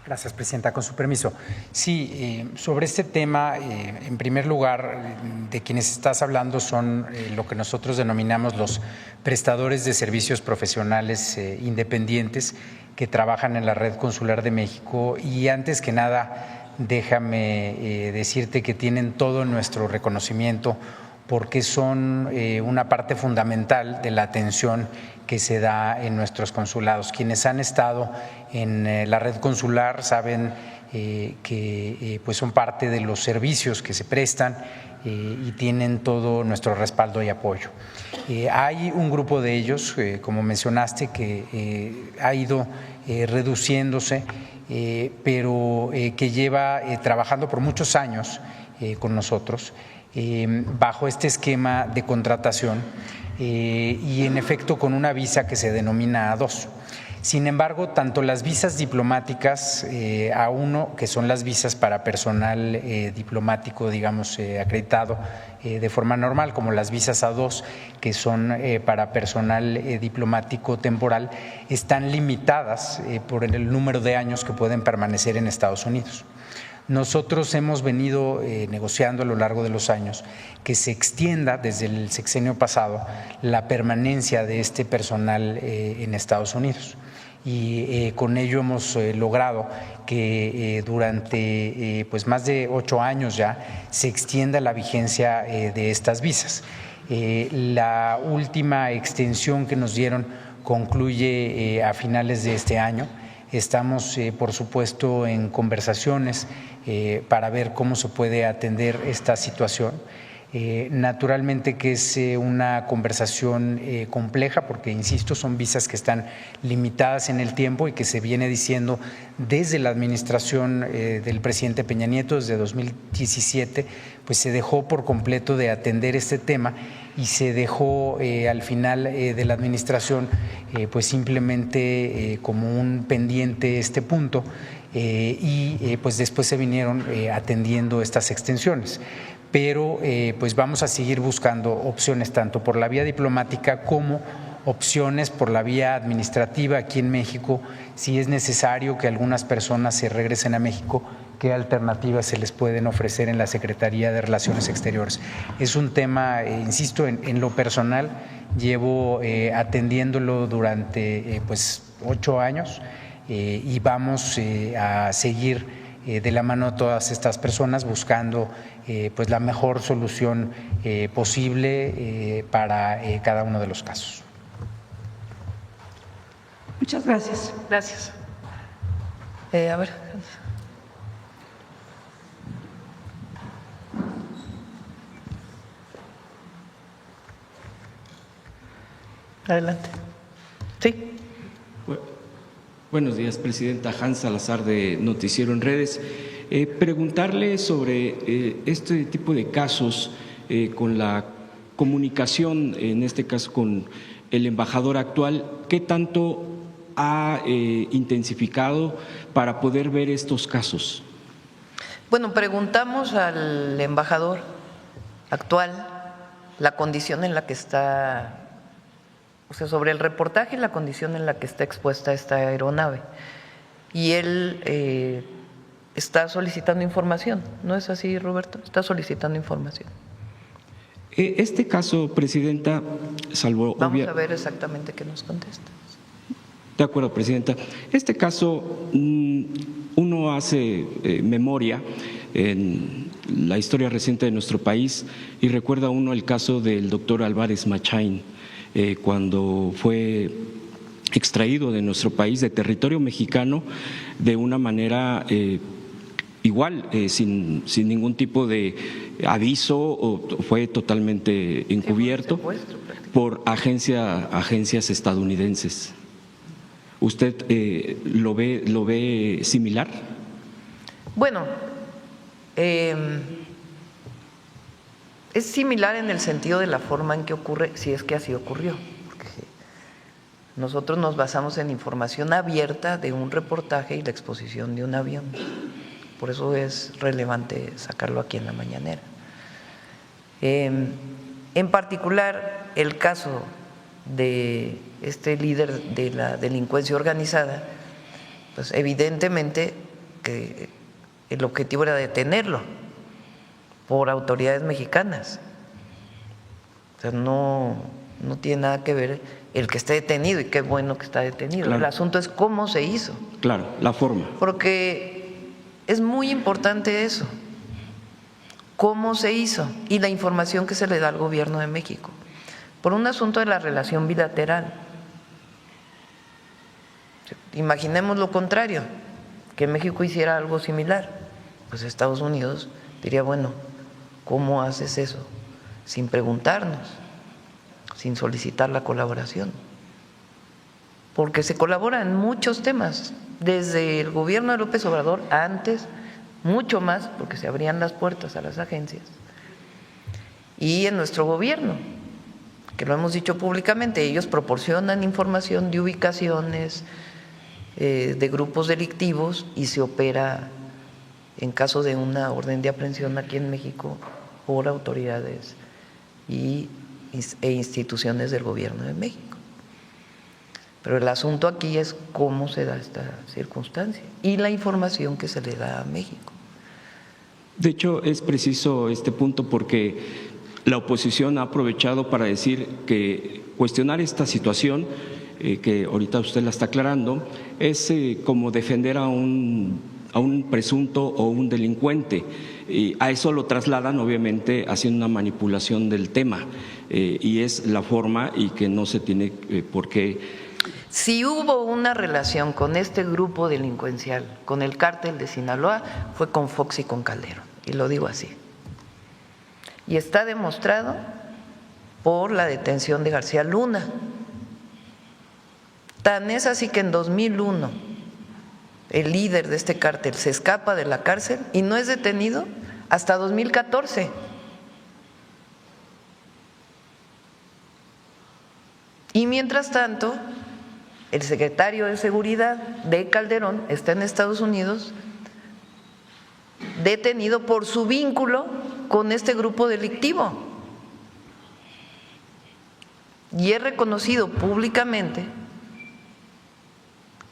Gracias, presidenta. Con su permiso. Sí, sobre este tema, en primer lugar, de quienes estás hablando son lo que nosotros denominamos los prestadores de servicios profesionales independientes que trabajan en la Red Consular de México y antes que nada, déjame decirte que tienen todo nuestro reconocimiento porque son una parte fundamental de la atención que se da en nuestros consulados. Quienes han estado en la red consular saben que pues son parte de los servicios que se prestan y tienen todo nuestro respaldo y apoyo. Hay un grupo de ellos, como mencionaste, que ha ido reduciéndose, pero que lleva trabajando por muchos años con nosotros bajo este esquema de contratación y en efecto con una visa que se denomina A2. Sin embargo, tanto las visas diplomáticas A1, que son las visas para personal diplomático, digamos, acreditado de forma normal, como las visas A2, que son para personal diplomático temporal, están limitadas por el número de años que pueden permanecer en Estados Unidos. Nosotros hemos venido negociando a lo largo de los años que se extienda desde el sexenio pasado la permanencia de este personal en Estados Unidos y con ello hemos logrado que durante pues más de 8 años ya se extienda la vigencia de estas visas. La última extensión que nos dieron concluye a finales de este año. Estamos, por supuesto, en conversaciones para ver cómo se puede atender esta situación. Naturalmente que es una conversación compleja porque, insisto, son visas que están limitadas en el tiempo y que se viene diciendo desde la administración del presidente Peña Nieto, desde 2017, pues se dejó por completo de atender este tema y se dejó al final de la administración pues simplemente como un pendiente este punto y pues después se vinieron atendiendo estas extensiones. Pero pues vamos a seguir buscando opciones tanto por la vía diplomática como opciones por la vía administrativa aquí en México. Si es necesario que algunas personas se regresen a México, ¿qué alternativas se les pueden ofrecer en la Secretaría de Relaciones Exteriores? Es un tema, insisto, en lo personal, llevo atendiéndolo durante pues 8 años y vamos a seguir de la mano a todas estas personas buscando pues la mejor solución posible para cada uno de los casos. Muchas gracias. Gracias. A ver. Adelante. Sí. Buenos días, presidenta. Hans Salazar, de Noticiero en Redes. Preguntarle sobre este tipo de casos con la comunicación, en este caso con el embajador actual, ¿qué tanto ha intensificado para poder ver estos casos? Bueno, preguntamos al embajador actual la condición en la que está, o sea, sobre el reportaje y la condición en la que está expuesta esta aeronave. Y él está solicitando información, ¿no es así, Roberto? Está solicitando información. Este caso, presidenta, salvo… Vamos a ver exactamente qué nos contesta. De acuerdo, presidenta. Este caso, uno hace memoria en la historia reciente de nuestro país y recuerda uno el caso del doctor Álvarez Machain, cuando fue extraído de nuestro país, de territorio mexicano, de una manera igual, sin ningún tipo de aviso, o fue totalmente encubierto por agencias estadounidenses. ¿Usted lo ve similar? Bueno, es similar en el sentido de la forma en que ocurre, si es que así ocurrió. Porque nosotros nos basamos en información abierta de un reportaje y la exposición de un avión. Por eso es relevante sacarlo aquí en la mañanera. En particular, el caso de este líder de la delincuencia organizada, pues evidentemente que el objetivo era detenerlo por autoridades mexicanas. O sea, no tiene nada que ver el que esté detenido, y qué bueno que está detenido. Claro. El asunto es cómo se hizo. Claro, la forma. Porque es muy importante eso, cómo se hizo y la información que se le da al gobierno de México, por un asunto de la relación bilateral. Imaginemos lo contrario, que México hiciera algo similar, pues Estados Unidos diría, bueno, ¿cómo haces eso? Sin preguntarnos, sin solicitar la colaboración, porque se colabora en muchos temas, desde el gobierno de López Obrador, antes, mucho más, porque se abrían las puertas a las agencias, y en nuestro gobierno, que lo hemos dicho públicamente, ellos proporcionan información de ubicaciones de grupos delictivos y se opera en caso de una orden de aprehensión aquí en México por autoridades e instituciones del gobierno de México. Pero el asunto aquí es cómo se da esta circunstancia y la información que se le da a México. De hecho, es preciso este punto porque la oposición ha aprovechado para decir que cuestionar esta situación, que ahorita usted la está aclarando, es como defender a un presunto o un delincuente. Y a eso lo trasladan, obviamente, haciendo una manipulación del tema. Y es la forma, y que no se tiene por qué. Si hubo una relación con este grupo delincuencial, con el cártel de Sinaloa, fue con Fox y con Calderón, y lo digo así. Y está demostrado por la detención de García Luna. Tan es así que en 2001 el líder de este cártel se escapa de la cárcel y no es detenido hasta 2014. Y mientras tanto, el secretario de Seguridad de Calderón está en Estados Unidos detenido por su vínculo con este grupo delictivo. Y es reconocido públicamente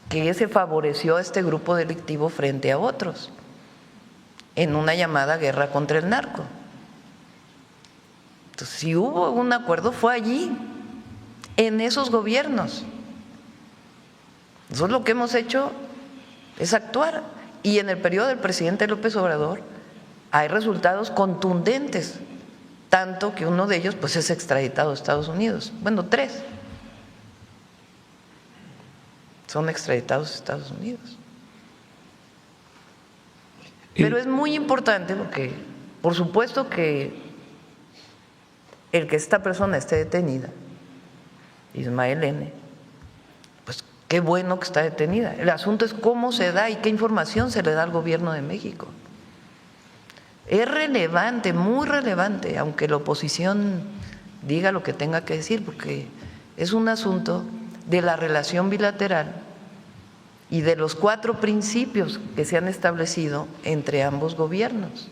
que se favoreció a este grupo delictivo frente a otros en una llamada guerra contra el narco. Entonces, si hubo un acuerdo, fue allí, en esos gobiernos. Nosotros lo que hemos hecho es actuar, y en el periodo del presidente López Obrador hay resultados contundentes, tanto que uno de ellos pues es extraditado a Estados Unidos. Bueno, 3 son extraditados a Estados Unidos. Pero es muy importante porque, por supuesto que el que esta persona esté detenida, Ismael N., pues qué bueno que está detenida. El asunto es cómo se da y qué información se le da al gobierno de México. Es relevante, muy relevante, aunque la oposición diga lo que tenga que decir, porque es un asunto de la relación bilateral y de los 4 principios que se han establecido entre ambos gobiernos.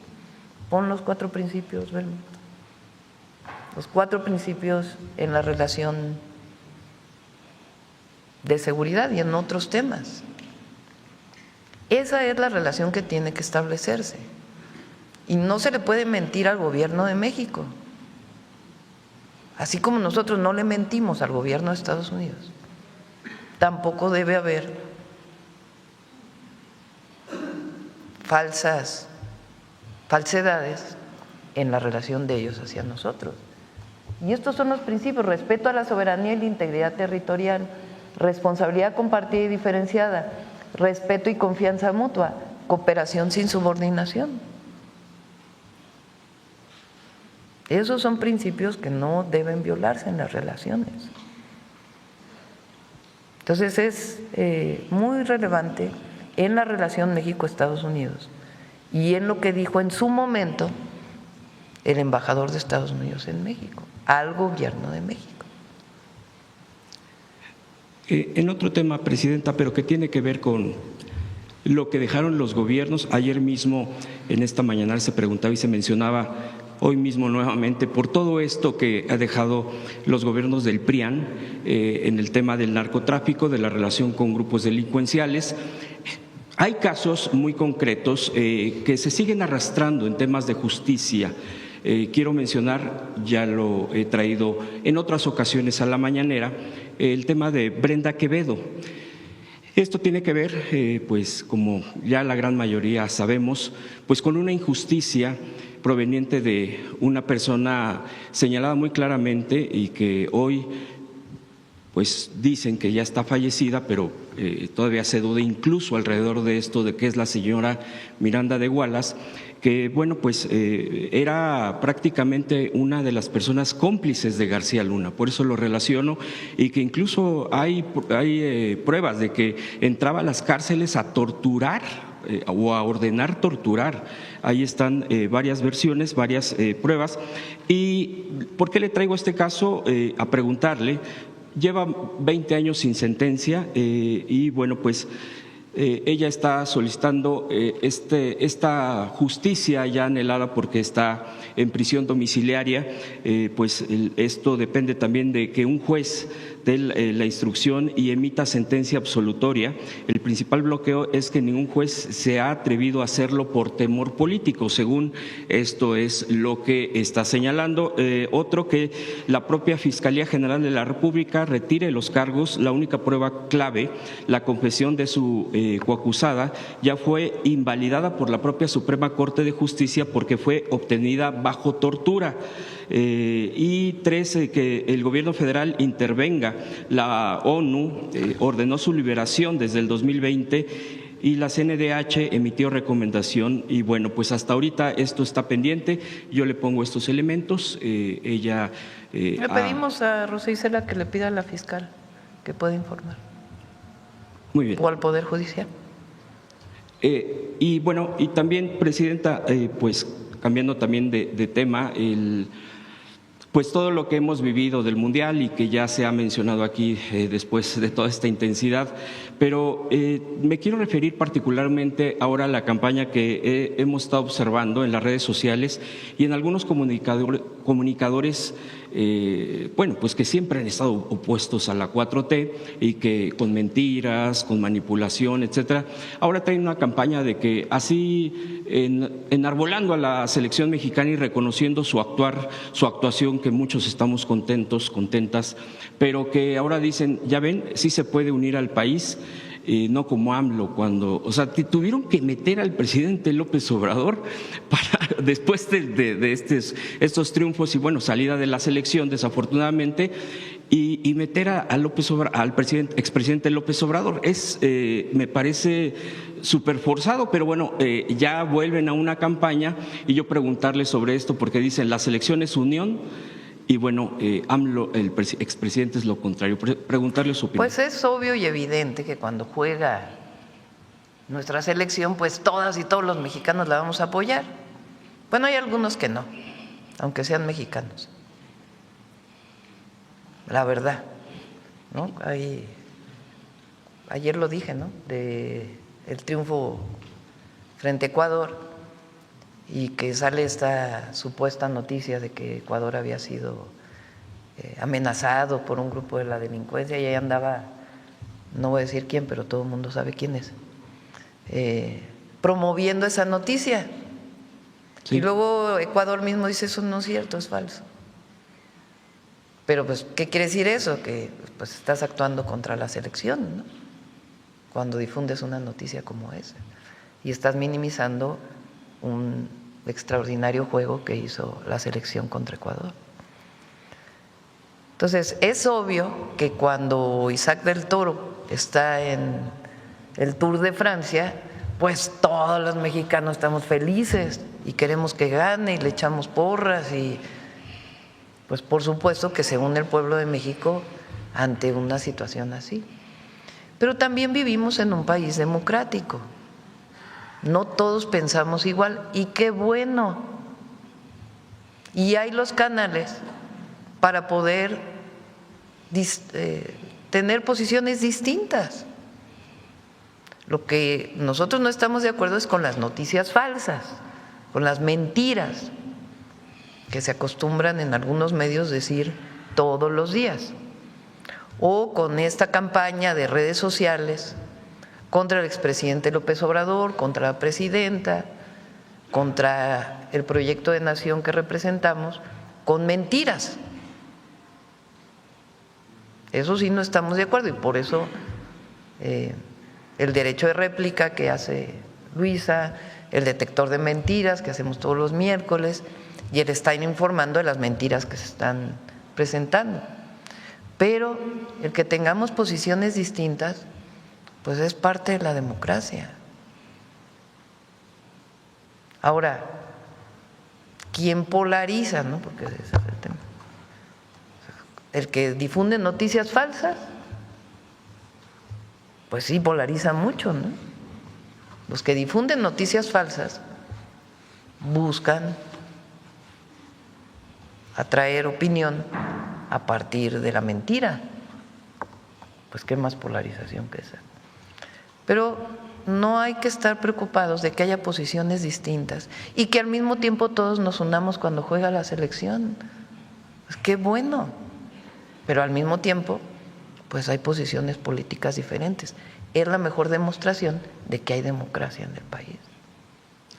Pon los 4 principios, Belmo. Los 4 principios en la relación de seguridad y en otros temas. Esa es la relación que tiene que establecerse. Y no se le puede mentir al gobierno de México, así como nosotros no le mentimos al gobierno de Estados Unidos. Tampoco debe haber falsedades en la relación de ellos hacia nosotros. Y estos son los principios: respeto a la soberanía y la integridad territorial, responsabilidad compartida y diferenciada, respeto y confianza mutua, cooperación sin subordinación. Esos son principios que no deben violarse en las relaciones. Entonces es muy relevante en la relación México-Estados Unidos y en lo que dijo en su momento el embajador de Estados Unidos en México, al gobierno de México. En otro tema, Presidenta, pero que tiene que ver con lo que dejaron los gobiernos. Ayer mismo, en esta mañana, se preguntaba y se mencionaba, hoy mismo nuevamente, por todo esto que ha dejado los gobiernos del PRIAN en el tema del narcotráfico, de la relación con grupos delincuenciales. Hay casos muy concretos que se siguen arrastrando en temas de justicia. Quiero mencionar, ya lo he traído en otras ocasiones a la mañanera, el tema de Brenda Quevedo. Esto tiene que ver, pues como ya la gran mayoría sabemos, pues con una injusticia proveniente de una persona señalada muy claramente y que hoy pues dicen que ya está fallecida, pero todavía se duda incluso alrededor de esto, de que es la señora Miranda de Wallace, que bueno, pues era prácticamente una de las personas cómplices de García Luna, por eso lo relaciono, y que incluso hay pruebas de que entraba a las cárceles a torturar o a ordenar torturar. Ahí están varias versiones, varias pruebas. ¿Y por qué le traigo este caso? A preguntarle. Lleva 20 años sin sentencia y bueno, pues ella está solicitando esta justicia ya anhelada porque está en prisión domiciliaria. Pues esto depende también de que un juez dé la instrucción y emita sentencia absolutoria. El principal bloqueo es que ningún juez se ha atrevido a hacerlo por temor político, según esto es lo que está señalando. Otro, que la propia Fiscalía General de la República retire los cargos. La única prueba clave, la confesión de su coacusada, ya fue invalidada por la propia Suprema Corte de Justicia porque fue obtenida bajo tortura. Y 13, que el gobierno federal intervenga. La ONU ordenó su liberación desde el 2020 y la CNDH emitió recomendación y bueno, pues hasta ahorita esto está pendiente. Yo le pongo estos elementos. Ella le pedimos a Rosa Isela que le pida a la fiscal que pueda informar. Muy bien. O al Poder Judicial. Y bueno, y también, Presidenta, pues cambiando también de tema, pues todo lo que hemos vivido del Mundial y que ya se ha mencionado aquí después de toda esta intensidad, pero me quiero referir particularmente ahora a la campaña que hemos estado observando en las redes sociales y en algunos comunicadores, bueno, pues que siempre han estado opuestos a la 4T y que con mentiras, con manipulación, etcétera. Ahora traen una campaña de que así enarbolando a la selección mexicana y reconociendo su actuación, que muchos estamos contentos, contentas, pero que ahora dicen, ya ven, sí se puede unir al país. No como AMLO, cuando, o sea, tuvieron que meter al presidente López Obrador para después de estos triunfos y bueno, salida de la selección desafortunadamente, y meter a López Obrador, al expresidente López Obrador. Me parece súper forzado, pero bueno, ya vuelven a una campaña y yo preguntarle sobre esto porque dicen la selección es unión. Y bueno, AMLO, el expresidente, es lo contrario. Preguntarle su opinión. Pues es obvio y evidente que cuando juega nuestra selección, pues todas y todos los mexicanos la vamos a apoyar. Bueno, hay algunos que no, aunque sean mexicanos. La verdad, ¿no? Ayer lo dije, ¿no? De el triunfo frente a Ecuador, y que sale esta supuesta noticia de que Ecuador había sido amenazado por un grupo de la delincuencia, y ahí andaba, no voy a decir quién, pero todo el mundo sabe quién es, promoviendo esa noticia. Sí. Y luego Ecuador mismo dice, eso no es cierto, es falso. Pero pues, ¿qué quiere decir eso? Que pues estás actuando contra la selección, ¿no? Cuando difundes una noticia como esa y estás minimizando un extraordinario juego que hizo la selección contra Ecuador. Entonces, es obvio que cuando Isaac del Toro está en el Tour de Francia, pues todos los mexicanos estamos felices y queremos que gane y le echamos porras y pues por supuesto que se une el pueblo de México ante una situación así. Pero también vivimos en un país democrático. No todos pensamos igual y qué bueno. Y hay los canales para poder tener posiciones distintas. Lo que nosotros no estamos de acuerdo es con las noticias falsas, con las mentiras que se acostumbran en algunos medios decir todos los días, o con esta campaña de redes sociales contra el expresidente López Obrador, contra la presidenta, contra el proyecto de nación que representamos, con mentiras. Eso sí no estamos de acuerdo y por eso el derecho de réplica que hace Luisa, el detector de mentiras que hacemos todos los miércoles y el estar informando de las mentiras que se están presentando. Pero el que tengamos posiciones distintas, pues es parte de la democracia. Ahora, ¿quién polariza, no? Porque ese es el tema. El que difunde noticias falsas, pues sí polariza mucho, ¿no? Los que difunden noticias falsas buscan atraer opinión a partir de la mentira. Pues qué más polarización que esa. Pero no hay que estar preocupados de que haya posiciones distintas y que al mismo tiempo todos nos unamos cuando juega la selección. Pues qué bueno. Pero al mismo tiempo, pues hay posiciones políticas diferentes. Es la mejor demostración de que hay democracia en el país.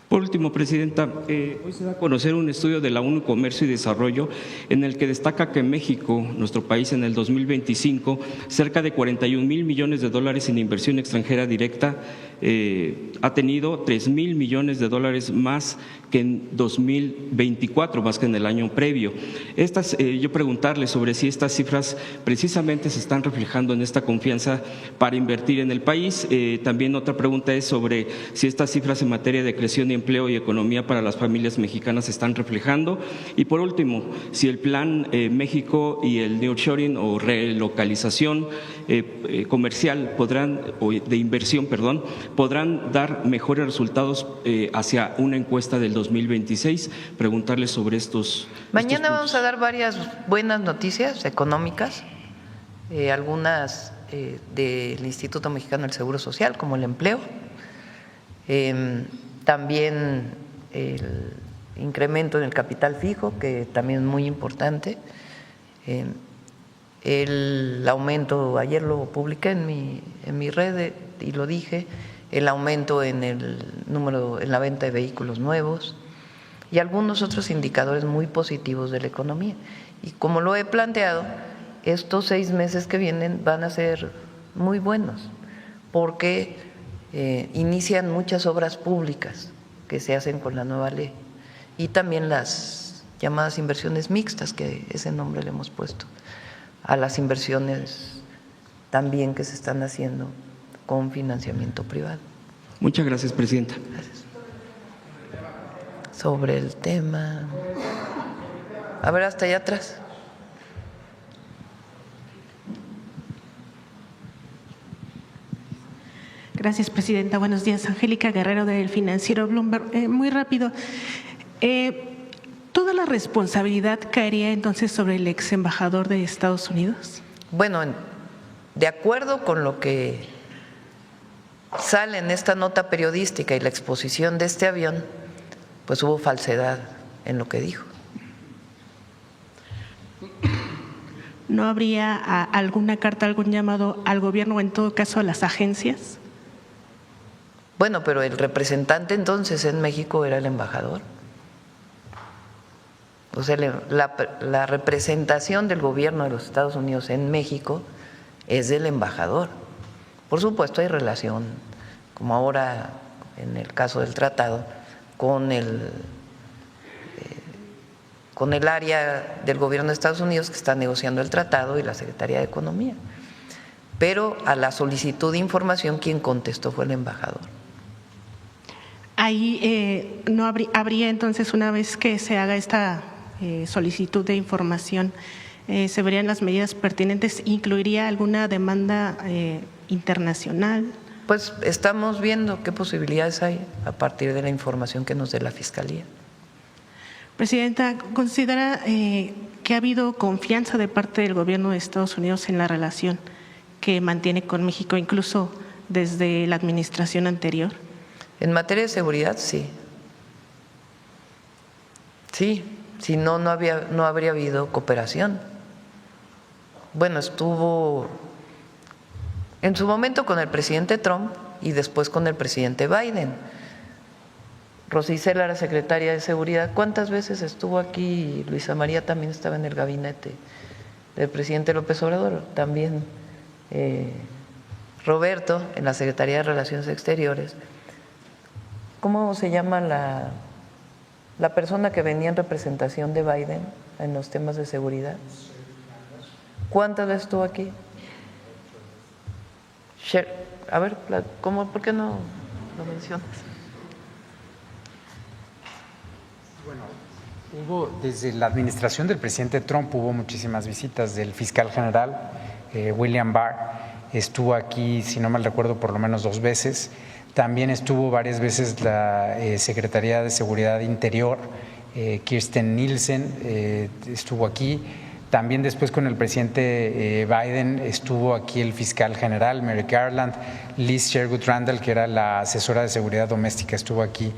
Por último, Presidenta, hoy se da a conocer un estudio de la ONU Comercio y Desarrollo en el que destaca que México, nuestro país, en el 2025, cerca de 41,000 millones de dólares en inversión extranjera directa, ha tenido 3,000 millones de dólares más que en 2024, más que en el año previo. Yo preguntarle sobre si estas cifras precisamente se están reflejando en esta confianza para invertir en el país. También otra pregunta es sobre si estas cifras en materia de creación de empleo y economía para las familias mexicanas se están reflejando. Y por último, si el plan México y el nearshoring o relocalización comercial de inversión, podrán dar mejores resultados hacia una encuesta del 2026. Preguntarles sobre estos. Mañana vamos a dar varias buenas noticias económicas, algunas del Instituto Mexicano del Seguro Social, como el empleo. También el incremento en el capital fijo, que también es muy importante. El aumento, ayer lo publiqué en mi red y lo dije, el aumento en la venta de vehículos nuevos y algunos otros indicadores muy positivos de la economía. Y como lo he planteado, estos 6 meses que vienen van a ser muy buenos porque inician muchas obras públicas que se hacen con la nueva ley y también las llamadas inversiones mixtas, que ese nombre le hemos puesto a las inversiones también que se están haciendo con financiamiento privado. Muchas gracias, Presidenta. Gracias. Sobre el tema, a ver, hasta allá atrás. Gracias, Presidenta. Buenos días. Angélica Guerrero, del Financiero Bloomberg. Muy rápido. ¿Toda la responsabilidad caería entonces sobre el ex embajador de Estados Unidos? Bueno, de acuerdo con lo que sale en esta nota periodística y la exposición de este avión, pues hubo falsedad en lo que dijo. ¿No habría alguna carta, algún llamado al gobierno o en todo caso a las agencias? Bueno, pero el representante entonces en México era el embajador. O sea, la representación del gobierno de los Estados Unidos en México es del embajador. Por supuesto hay relación, como ahora en el caso del tratado, con el área del gobierno de Estados Unidos que está negociando el tratado y la Secretaría de Economía. Pero a la solicitud de información quien contestó fue el embajador. ahí no habría entonces, una vez que se haga esta solicitud de información, se verían las medidas pertinentes. ¿Incluiría alguna demanda internacional? Pues estamos viendo qué posibilidades hay a partir de la información que nos dé la Fiscalía. Presidenta, ¿considera que ha habido confianza de parte del gobierno de Estados Unidos en la relación que mantiene con México, incluso desde la administración anterior? En materia de seguridad, sí. Sí, si no, no habría habido cooperación. Bueno, estuvo en su momento con el presidente Trump y después con el presidente Biden. Rosa Isela era secretaria de Seguridad. ¿Cuántas veces estuvo aquí? Luisa María también estaba en el gabinete del presidente López Obrador. También Roberto en la Secretaría de Relaciones Exteriores. ¿Cómo se llama la persona que venía en representación de Biden en los temas de seguridad? ¿Cuántas veces estuvo aquí? A ver, ¿por qué no lo mencionas? Bueno, desde la administración del presidente Trump hubo muchísimas visitas del fiscal general William Barr. Estuvo aquí, si no mal recuerdo, por lo menos 2 veces. También estuvo varias veces la Secretaría de Seguridad Interior, Kirstjen Nielsen, estuvo aquí. También después con el presidente Biden estuvo aquí el fiscal general Merrick Garland, Liz Sherwood Randall, que era la asesora de seguridad doméstica, estuvo aquí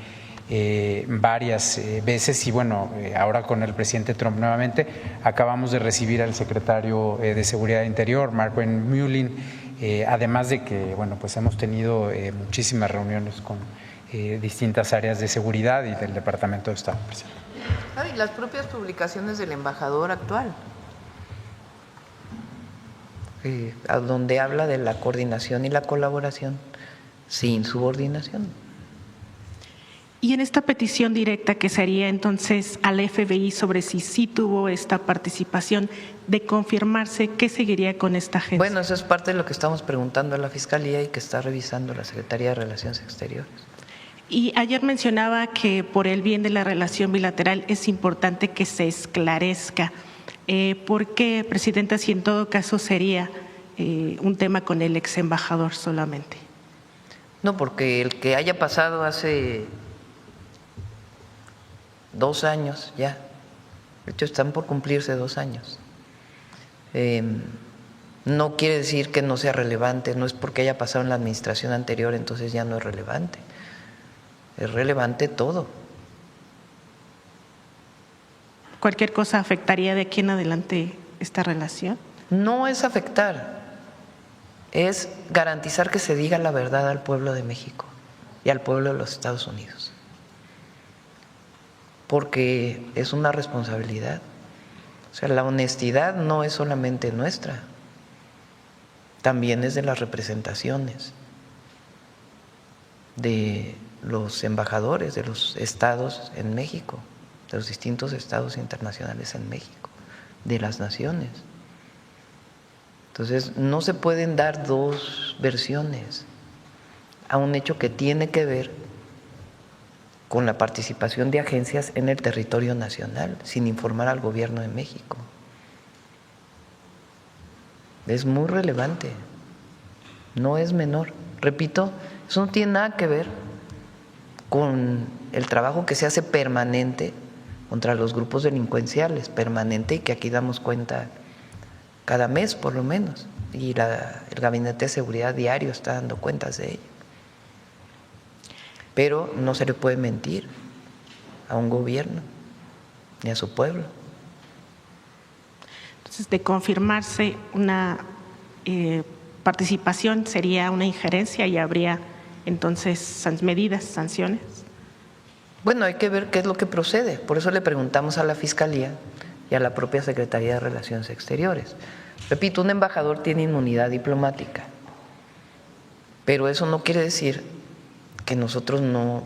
varias veces. Y bueno, ahora con el presidente Trump nuevamente acabamos de recibir al secretario de Seguridad Interior, Markwayne Mullin, además de que bueno, pues hemos tenido muchísimas reuniones con distintas áreas de seguridad y del Departamento de Estado. Y las propias publicaciones del embajador actual, donde habla de la coordinación y la colaboración sin subordinación. Y en esta petición directa que sería entonces al FBI sobre si sí tuvo esta participación, de confirmarse, ¿qué seguiría con esta agencia? Bueno, eso es parte de lo que estamos preguntando a la Fiscalía y que está revisando la Secretaría de Relaciones Exteriores. Y ayer mencionaba que por el bien de la relación bilateral es importante que se esclarezca. ¿Por qué, Presidenta, si en todo caso sería un tema con el ex embajador solamente? No, porque el que haya pasado hace 2 años ya, de hecho están por cumplirse 2 años, no quiere decir que no sea relevante, no es porque haya pasado en la administración anterior, entonces ya no es relevante. Es relevante todo. ¿Cualquier cosa afectaría de aquí en adelante esta relación? No es afectar, es garantizar que se diga la verdad al pueblo de México y al pueblo de los Estados Unidos, porque es una responsabilidad. O sea, la honestidad no es solamente nuestra, también es de las representaciones de los embajadores de los estados en México, de los distintos estados internacionales en México, de las naciones. Entonces, no se pueden dar 2 versiones a un hecho que tiene que ver con la participación de agencias en el territorio nacional, sin informar al gobierno de México. Es muy relevante, no es menor. Repito, eso no tiene nada que ver con el trabajo que se hace permanente contra los grupos delincuenciales, permanente, y que aquí damos cuenta cada mes por lo menos, y el Gabinete de Seguridad diario está dando cuentas de ello. Pero no se le puede mentir a un gobierno ni a su pueblo. Entonces, de confirmarse una participación, sería una injerencia y habría entonces medidas, sanciones. Bueno, hay que ver qué es lo que procede. Por eso le preguntamos a la Fiscalía y a la propia Secretaría de Relaciones Exteriores. Repito, un embajador tiene inmunidad diplomática, pero eso no quiere decir que nosotros no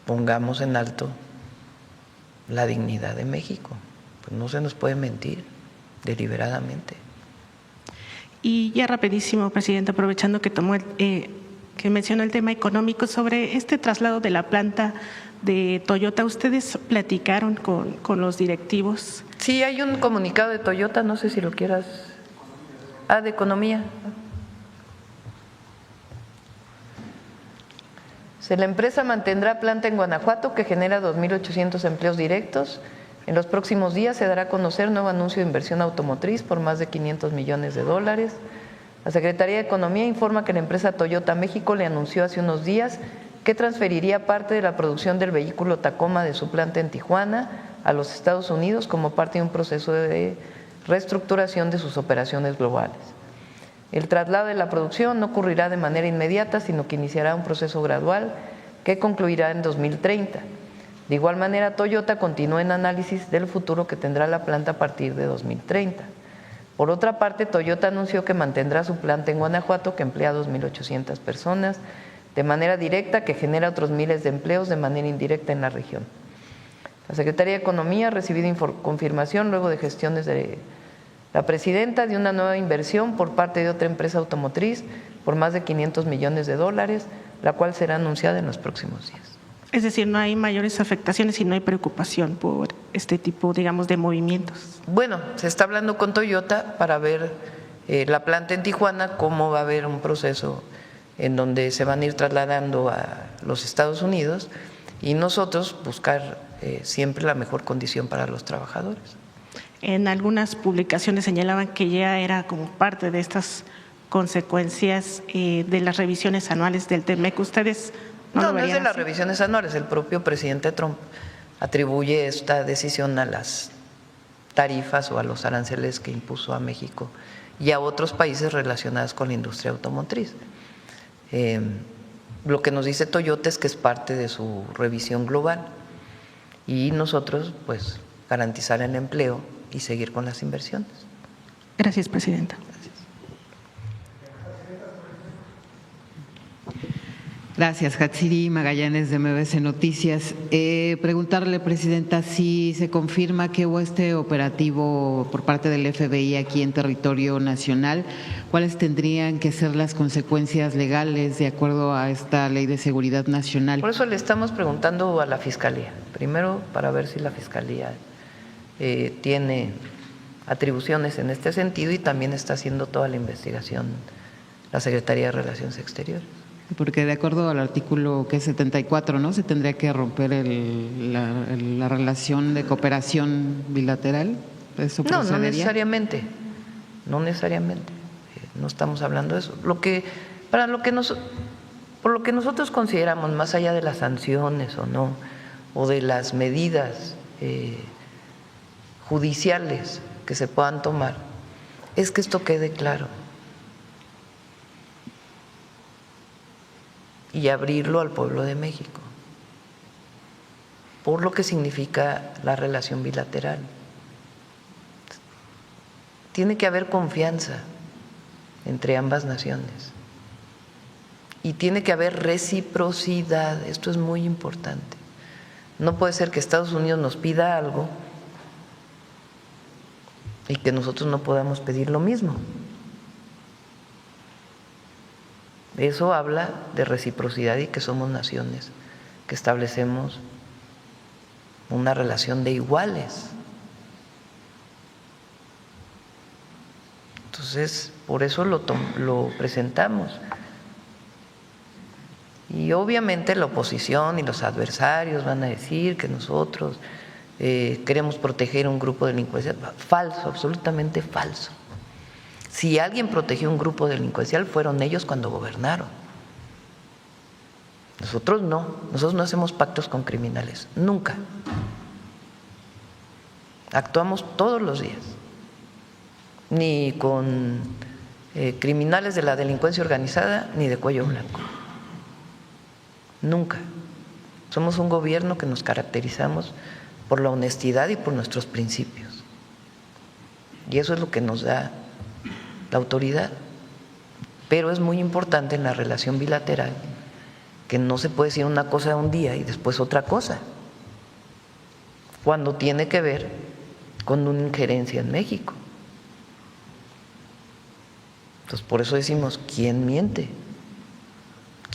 pongamos en alto la dignidad de México. Pues no se nos puede mentir deliberadamente. Y ya rapidísimo, Presidente, aprovechando que tomó que mencionó el tema económico, sobre este traslado de la planta de Toyota, ¿ustedes platicaron con los directivos? Sí, hay un comunicado de Toyota, no sé si lo quieras. De economía. La empresa mantendrá planta en Guanajuato que genera 2.800 empleos directos. En los próximos días se dará a conocer nuevo anuncio de inversión automotriz por más de $500 millones. La Secretaría de Economía informa que la empresa Toyota México le anunció hace unos días que transferiría parte de la producción del vehículo Tacoma de su planta en Tijuana a los Estados Unidos como parte de un proceso de reestructuración de sus operaciones globales. El traslado de la producción no ocurrirá de manera inmediata, sino que iniciará un proceso gradual que concluirá en 2030. De igual manera, Toyota continúa en análisis del futuro que tendrá la planta a partir de 2030. Por otra parte, Toyota anunció que mantendrá su planta en Guanajuato, que emplea a 2.800 personas de manera directa, que genera otros miles de empleos de manera indirecta en la región. La Secretaría de Economía ha recibido confirmación luego de gestiones de la presidenta de una nueva inversión por parte de otra empresa automotriz por más de $500 millones, la cual será anunciada en los próximos días. Es decir, no hay mayores afectaciones y no hay preocupación por este tipo, digamos, de movimientos. Bueno, se está hablando con Toyota para ver la planta en Tijuana, cómo va a haber un proceso en donde se van a ir trasladando a los Estados Unidos y nosotros buscar siempre la mejor condición para los trabajadores. En algunas publicaciones señalaban que ya era como parte de estas consecuencias de las revisiones anuales del TEMEC. ¿Ustedes no es de las revisiones anuales? El propio presidente Trump atribuye esta decisión a las tarifas o a los aranceles que impuso a México y a otros países relacionados con la industria automotriz. Lo que nos dice Toyota es que es parte de su revisión global y nosotros pues garantizar el empleo y seguir con las inversiones. Gracias, presidenta. Gracias, Hatsiri Magallanes de MBS Noticias. Preguntarle, presidenta, si se confirma que hubo este operativo por parte del FBI aquí en territorio nacional, ¿cuáles tendrían que ser las consecuencias legales de acuerdo a esta Ley de Seguridad Nacional? Por eso le estamos preguntando a la Fiscalía, primero para ver si la Fiscalía tiene atribuciones en este sentido y también está haciendo toda la investigación la Secretaría de Relaciones Exteriores. Porque de acuerdo al artículo 74, ¿no? Se tendría que romper la relación de cooperación bilateral. ¿Eso procedería? No necesariamente. No necesariamente. No estamos hablando de eso. Por lo que nosotros consideramos, más allá de las sanciones o no, o de las medidas judiciales que se puedan tomar, es que esto quede claro. Y abrirlo al pueblo de México, por lo que significa la relación bilateral. Tiene que haber confianza entre ambas naciones y tiene que haber reciprocidad, esto es muy importante. No puede ser que Estados Unidos nos pida algo y que nosotros no podamos pedir lo mismo. Eso habla de reciprocidad y que somos naciones que establecemos una relación de iguales. Entonces, por eso lo presentamos. Y obviamente la oposición y los adversarios van a decir que nosotros queremos proteger un grupo delincuencial. Falso, absolutamente falso. Si alguien protegió un grupo delincuencial, fueron ellos cuando gobernaron. Nosotros no hacemos pactos con criminales, nunca. Actuamos todos los días, ni con criminales de la delincuencia organizada, ni de cuello blanco. Nunca. Somos un gobierno que nos caracterizamos por la honestidad y por nuestros principios. Y eso es lo que nos da la autoridad, pero es muy importante en la relación bilateral que no se puede decir una cosa un día y después otra cosa, cuando tiene que ver con una injerencia en México. Entonces, por eso decimos, ¿quién miente?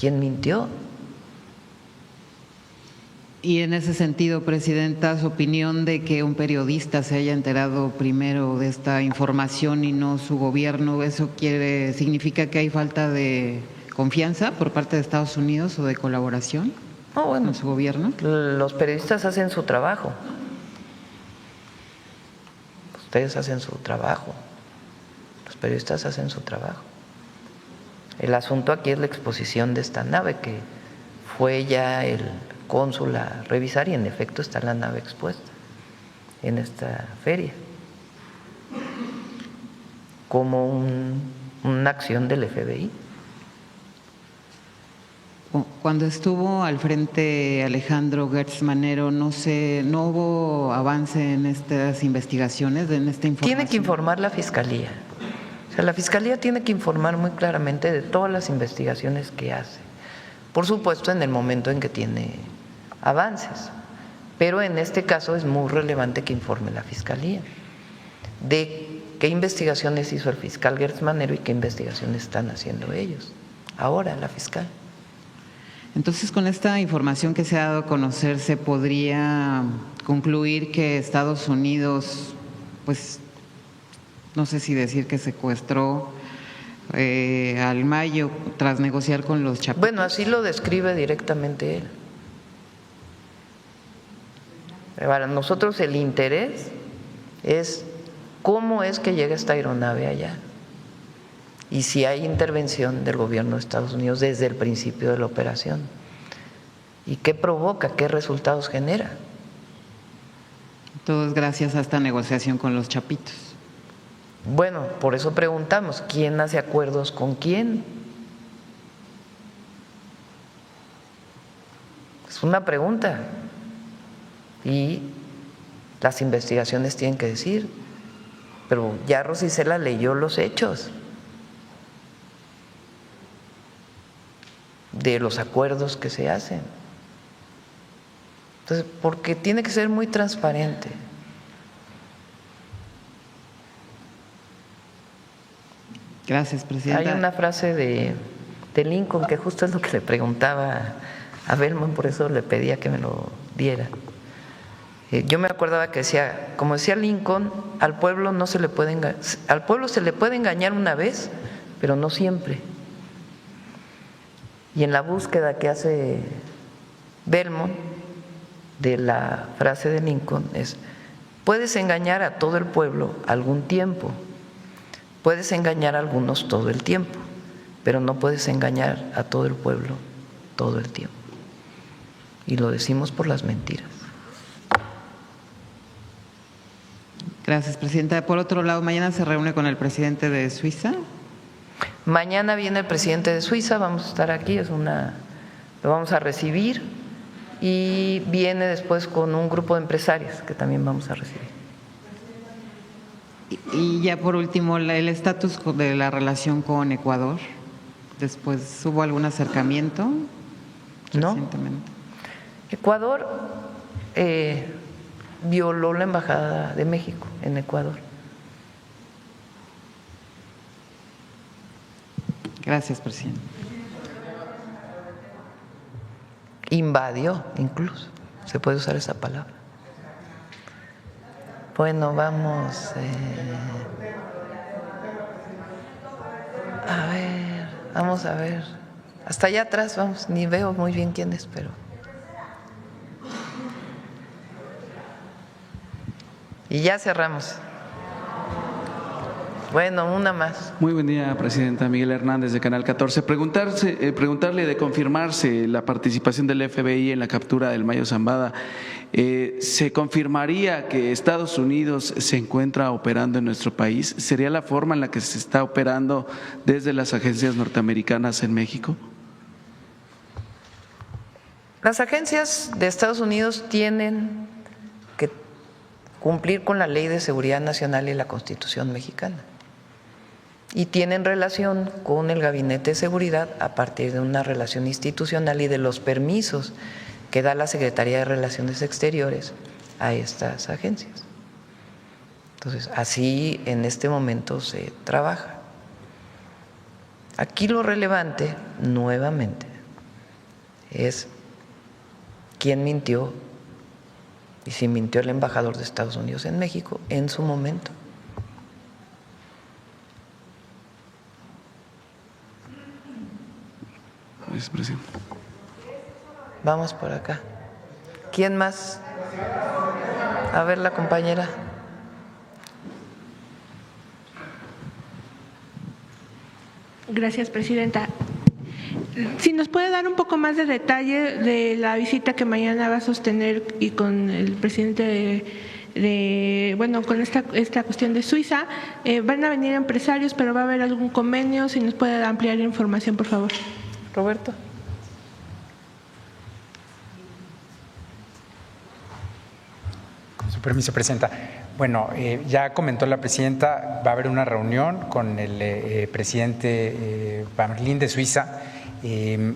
¿Quién mintió? Y en ese sentido, Presidenta, su opinión de que un periodista se haya enterado primero de esta información y no su gobierno, ¿eso significa que hay falta de confianza por parte de Estados Unidos o de colaboración con su gobierno? Los periodistas hacen su trabajo. Ustedes hacen su trabajo. Los periodistas hacen su trabajo. El asunto aquí es la exposición de esta nave, que fue ya el cónsul a revisar y en efecto está la nave expuesta en esta feria como una acción del FBI. Cuando estuvo al frente Alejandro Gertz Manero, no hubo avance en estas investigaciones, en esta información. Tiene que informar la Fiscalía. O sea, la Fiscalía tiene que informar muy claramente de todas las investigaciones que hace. Por supuesto, en el momento en que tiene avances, pero en este caso es muy relevante que informe la Fiscalía de qué investigaciones hizo el fiscal Gertz Manero y qué investigaciones están haciendo ellos. Ahora la fiscal. Entonces, con esta información que se ha dado a conocer, ¿se podría concluir que Estados Unidos, pues, no sé si decir que secuestró al Mayo tras negociar con los chapitos? Bueno, así lo describe directamente él. Para nosotros el interés es cómo es que llega esta aeronave allá y si hay intervención del gobierno de Estados Unidos desde el principio de la operación y qué provoca, qué resultados genera. Todo es gracias a esta negociación con los chapitos. Bueno, por eso preguntamos, ¿quién hace acuerdos con quién? Es una pregunta y las investigaciones tienen que decir, pero ya Rosicela leyó los hechos de los acuerdos que se hacen. Entonces, porque tiene que ser muy transparente. Gracias, Presidenta. Hay una frase de Lincoln que justo es lo que le preguntaba a Belmont, por eso le pedía que me lo diera. Yo me acordaba que decía, como decía Lincoln, al pueblo se le puede engañar una vez, pero no siempre. Y en la búsqueda que hace Belmont de la frase de Lincoln es: puedes engañar a todo el pueblo algún tiempo, puedes engañar a algunos todo el tiempo, pero no puedes engañar a todo el pueblo todo el tiempo. Y lo decimos por las mentiras. Gracias, Presidenta. Por otro lado, mañana se reúne con el presidente de Suiza. Mañana viene el presidente de Suiza, vamos a estar aquí, lo vamos a recibir, y viene después con un grupo de empresarios que también vamos a recibir. Y ya por último, el estatus de la relación con Ecuador. Después, ¿hubo algún acercamiento recientemente? Ecuador violó la embajada de México en Ecuador. Gracias, presidente. Invadió, incluso, se puede usar esa palabra. Bueno, vamos a ver. Hasta allá atrás vamos, ni veo muy bien quién es, pero. Y ya cerramos. Bueno, una más. Muy buen día, Presidenta. Miguel Hernández, de Canal 14. Preguntarle de confirmarse la participación del FBI en la captura del Mayo Zambada. ¿Se confirmaría que Estados Unidos se encuentra operando en nuestro país? ¿Sería la forma en la que se está operando desde las agencias norteamericanas en México? Las agencias de Estados Unidos tienen que cumplir con la Ley de Seguridad Nacional y la Constitución mexicana. Y tienen relación con el Gabinete de Seguridad a partir de una relación institucional y de los permisos que da la Secretaría de Relaciones Exteriores a estas agencias. Entonces, así en este momento se trabaja. Aquí lo relevante, nuevamente, es quién mintió y si mintió el embajador de Estados Unidos en México en su momento. Vicepresidente. Vamos por acá. ¿Quién más? A ver, la compañera. Gracias, presidenta. Si nos puede dar un poco más de detalle de la visita que mañana va a sostener y con el presidente con esta cuestión de Suiza. Van a venir empresarios, pero va a haber algún convenio. Si nos puede ampliar la información, por favor. Roberto. Con su permiso, presidenta. Bueno, ya comentó la presidenta, va a haber una reunión con el presidente Merlín de Suiza,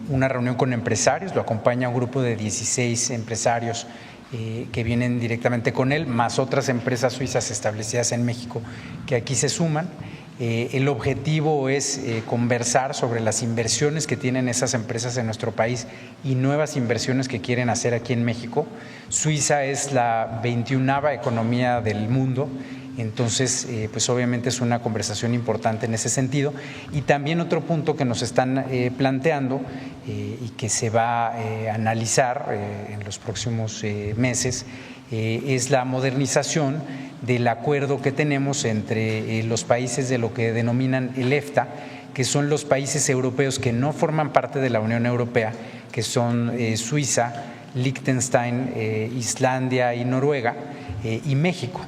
una reunión con empresarios, lo acompaña un grupo de 16 empresarios que vienen directamente con él, más otras empresas suizas establecidas en México que aquí se suman. El objetivo es conversar sobre las inversiones que tienen esas empresas en nuestro país y nuevas inversiones que quieren hacer aquí en México. Suiza es la 21ª economía del mundo, entonces pues obviamente es una conversación importante en ese sentido. Y también otro punto que nos están planteando y que se va a analizar en los próximos meses es la modernización del acuerdo que tenemos entre los países de lo que denominan el EFTA, que son los países europeos que no forman parte de la Unión Europea, que son Suiza, Liechtenstein, Islandia y Noruega y México.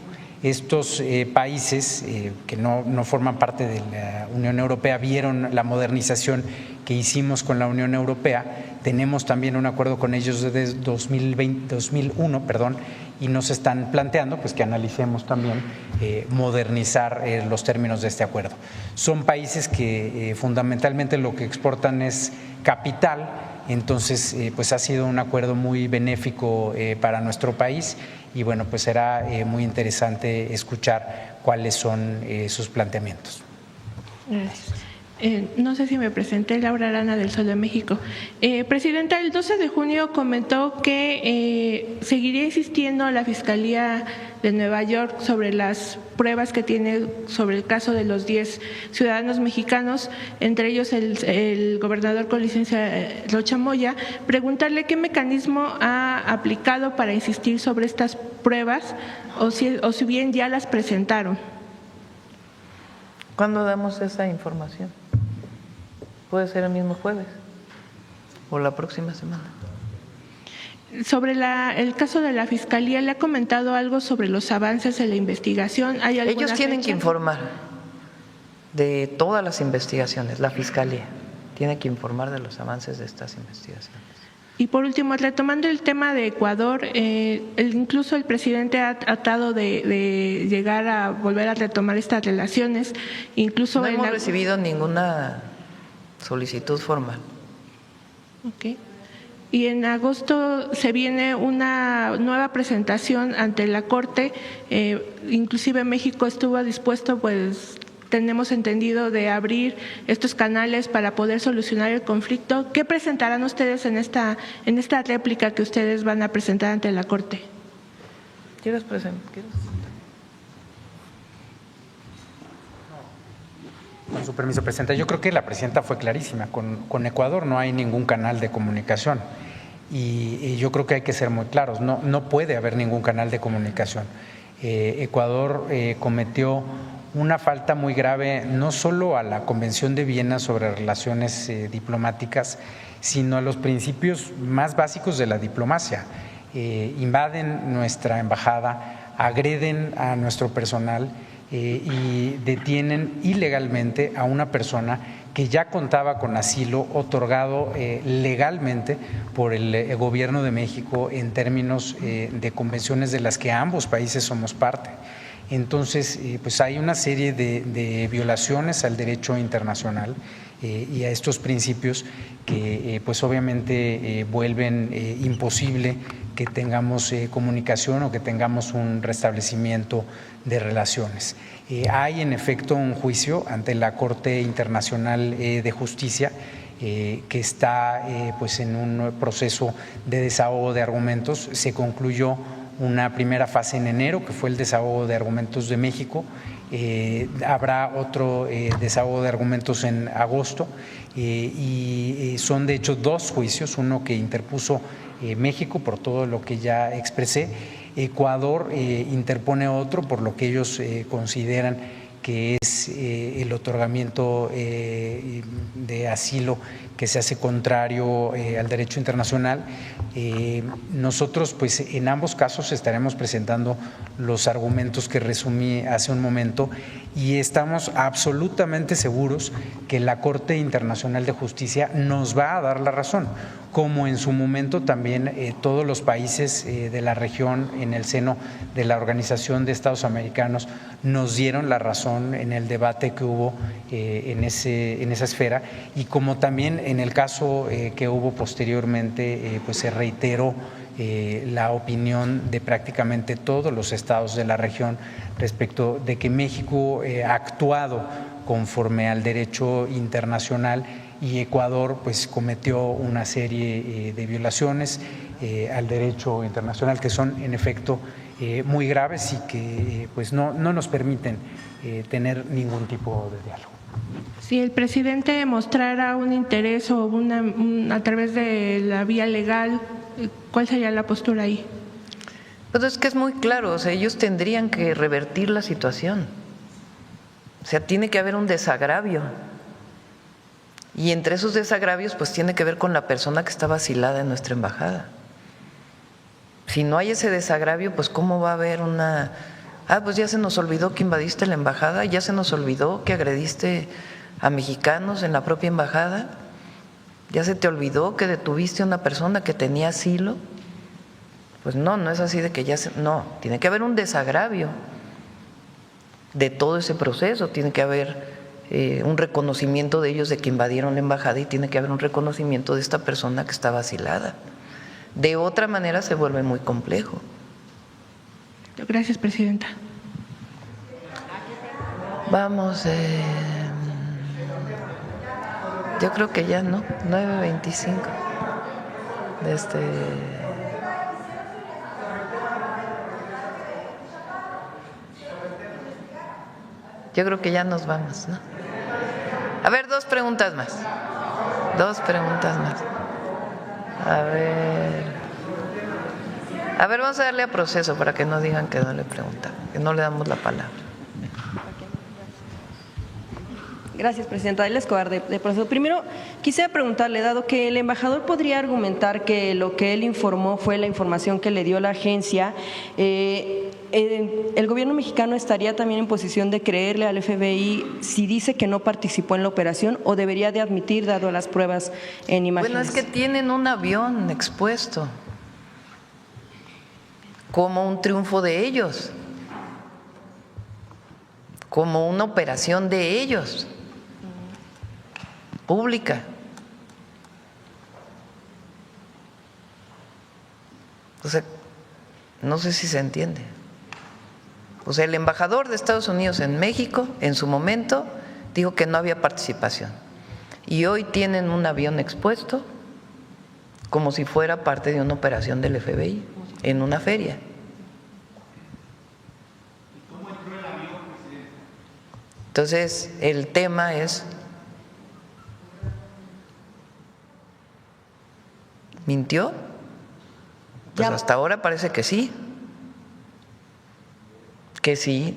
Estos países que no forman parte de la Unión Europea vieron la modernización que hicimos con la Unión Europea. Tenemos también un acuerdo con ellos desde 2001, y nos están planteando pues que analicemos también modernizar los términos de este acuerdo. Son países que fundamentalmente lo que exportan es capital, entonces pues ha sido un acuerdo muy benéfico para nuestro país y bueno, pues será muy interesante escuchar cuáles son sus planteamientos. Gracias. No sé si me presenté, Laura Arana del Sol de México. Presidenta, el 12 de junio comentó que seguiría insistiendo la Fiscalía de Nueva York sobre las pruebas que tiene sobre el caso de los 10 ciudadanos mexicanos, entre ellos el gobernador con licencia Rocha Moya. Preguntarle qué mecanismo ha aplicado para insistir sobre estas pruebas o si bien ya las presentaron. ¿Cuándo damos esa información? Puede ser el mismo jueves o la próxima semana. Sobre el caso de la Fiscalía, ¿le ha comentado algo sobre los avances en la investigación? ¿Hay alguna Ellos tienen fecha? que informar de todas las investigaciones, la Fiscalía tiene que informar de los avances de estas investigaciones. Y por último, retomando el tema de Ecuador, incluso el presidente ha tratado de llegar a volver a retomar estas relaciones. Incluso no hemos recibido ninguna solicitud formal. Okay. Y en agosto se viene una nueva presentación ante la Corte, inclusive México estuvo dispuesto, pues tenemos entendido, de abrir estos canales para poder solucionar el conflicto. ¿Qué presentarán ustedes en esta réplica que ustedes van a presentar ante la Corte? ¿Quieres presentar? Con su permiso, presidenta. Yo creo que la presidenta fue clarísima. Con Ecuador no hay ningún canal de comunicación y yo creo que hay que ser muy claros. No puede haber ningún canal de comunicación. Ecuador cometió una falta muy grave no solo a la Convención de Viena sobre relaciones diplomáticas, sino a los principios más básicos de la diplomacia. Invaden nuestra embajada, agreden a nuestro personal y detienen ilegalmente a una persona que ya contaba con asilo otorgado legalmente por el gobierno de México en términos de convenciones de las que ambos países somos parte. Entonces, pues hay una serie de violaciones al derecho internacional y a estos principios que pues obviamente vuelven imposible que tengamos comunicación o que tengamos un restablecimiento de relaciones. Hay en efecto un juicio ante la Corte Internacional de Justicia que está pues en un proceso de desahogo de argumentos. Se concluyó una primera fase en enero, que fue el desahogo de argumentos de México. Habrá otro desahogo de argumentos en agosto y son de hecho 2 juicios, uno que interpuso México por todo lo que ya expresé. Ecuador interpone otro por lo que ellos consideran que es el otorgamiento de asilo que se hace contrario al derecho internacional. Nosotros, pues, en ambos casos estaremos presentando los argumentos que resumí hace un momento y estamos absolutamente seguros que la Corte Internacional de Justicia nos va a dar la razón, como en su momento también todos los países de la región en el seno de la Organización de Estados Americanos nos dieron la razón en el debate que hubo en esa esfera, y como también en el caso que hubo posteriormente, pues se reiteró la opinión de prácticamente todos los estados de la región respecto de que México ha actuado conforme al derecho internacional y Ecuador pues cometió una serie de violaciones al derecho internacional que son en efecto muy graves y que pues no nos permiten tener ningún tipo de diálogo. Si el presidente mostrara un interés o a través de la vía legal, ¿cuál sería la postura ahí? Pues es que es muy claro, o sea, ellos tendrían que revertir la situación. O sea, tiene que haber un desagravio. Y entre esos desagravios, pues tiene que ver con la persona que está vacilada en nuestra embajada. Si no hay ese desagravio, pues ¿cómo va a haber una… pues ya se nos olvidó que invadiste la embajada, ya se nos olvidó que agrediste a mexicanos en la propia embajada, ya se te olvidó que detuviste a una persona que tenía asilo. Pues no es así de que no, tiene que haber un desagravio de todo ese proceso, tiene que haber un reconocimiento de ellos de que invadieron la embajada y tiene que haber un reconocimiento de esta persona que está vacilada. De otra manera se vuelve muy complejo. Gracias, presidenta. Vamos, yo creo que ya, ¿no? 9:25. Yo creo que ya nos vamos, ¿no? A ver, 2 preguntas más. 2 preguntas más. A ver, vamos a darle a Proceso para que no digan que no le preguntan, que no le damos la palabra. Gracias, presidenta. Aila Escobar, de Proceso. Primero, quisiera preguntarle, dado que el embajador podría argumentar que lo que él informó fue la información que le dio la agencia, ¿el gobierno mexicano estaría también en posición de creerle al FBI si dice que no participó en la operación o debería de admitir, dado las pruebas en imágenes? Bueno, es que tienen un avión expuesto como un triunfo de ellos, como una operación de ellos, pública. O sea, no sé si se entiende. O sea, el embajador de Estados Unidos en México, en su momento, dijo que no había participación. Y hoy tienen un avión expuesto como si fuera parte de una operación del FBI en una feria. Entonces, el tema es, ¿mintió? Pues hasta ahora parece que sí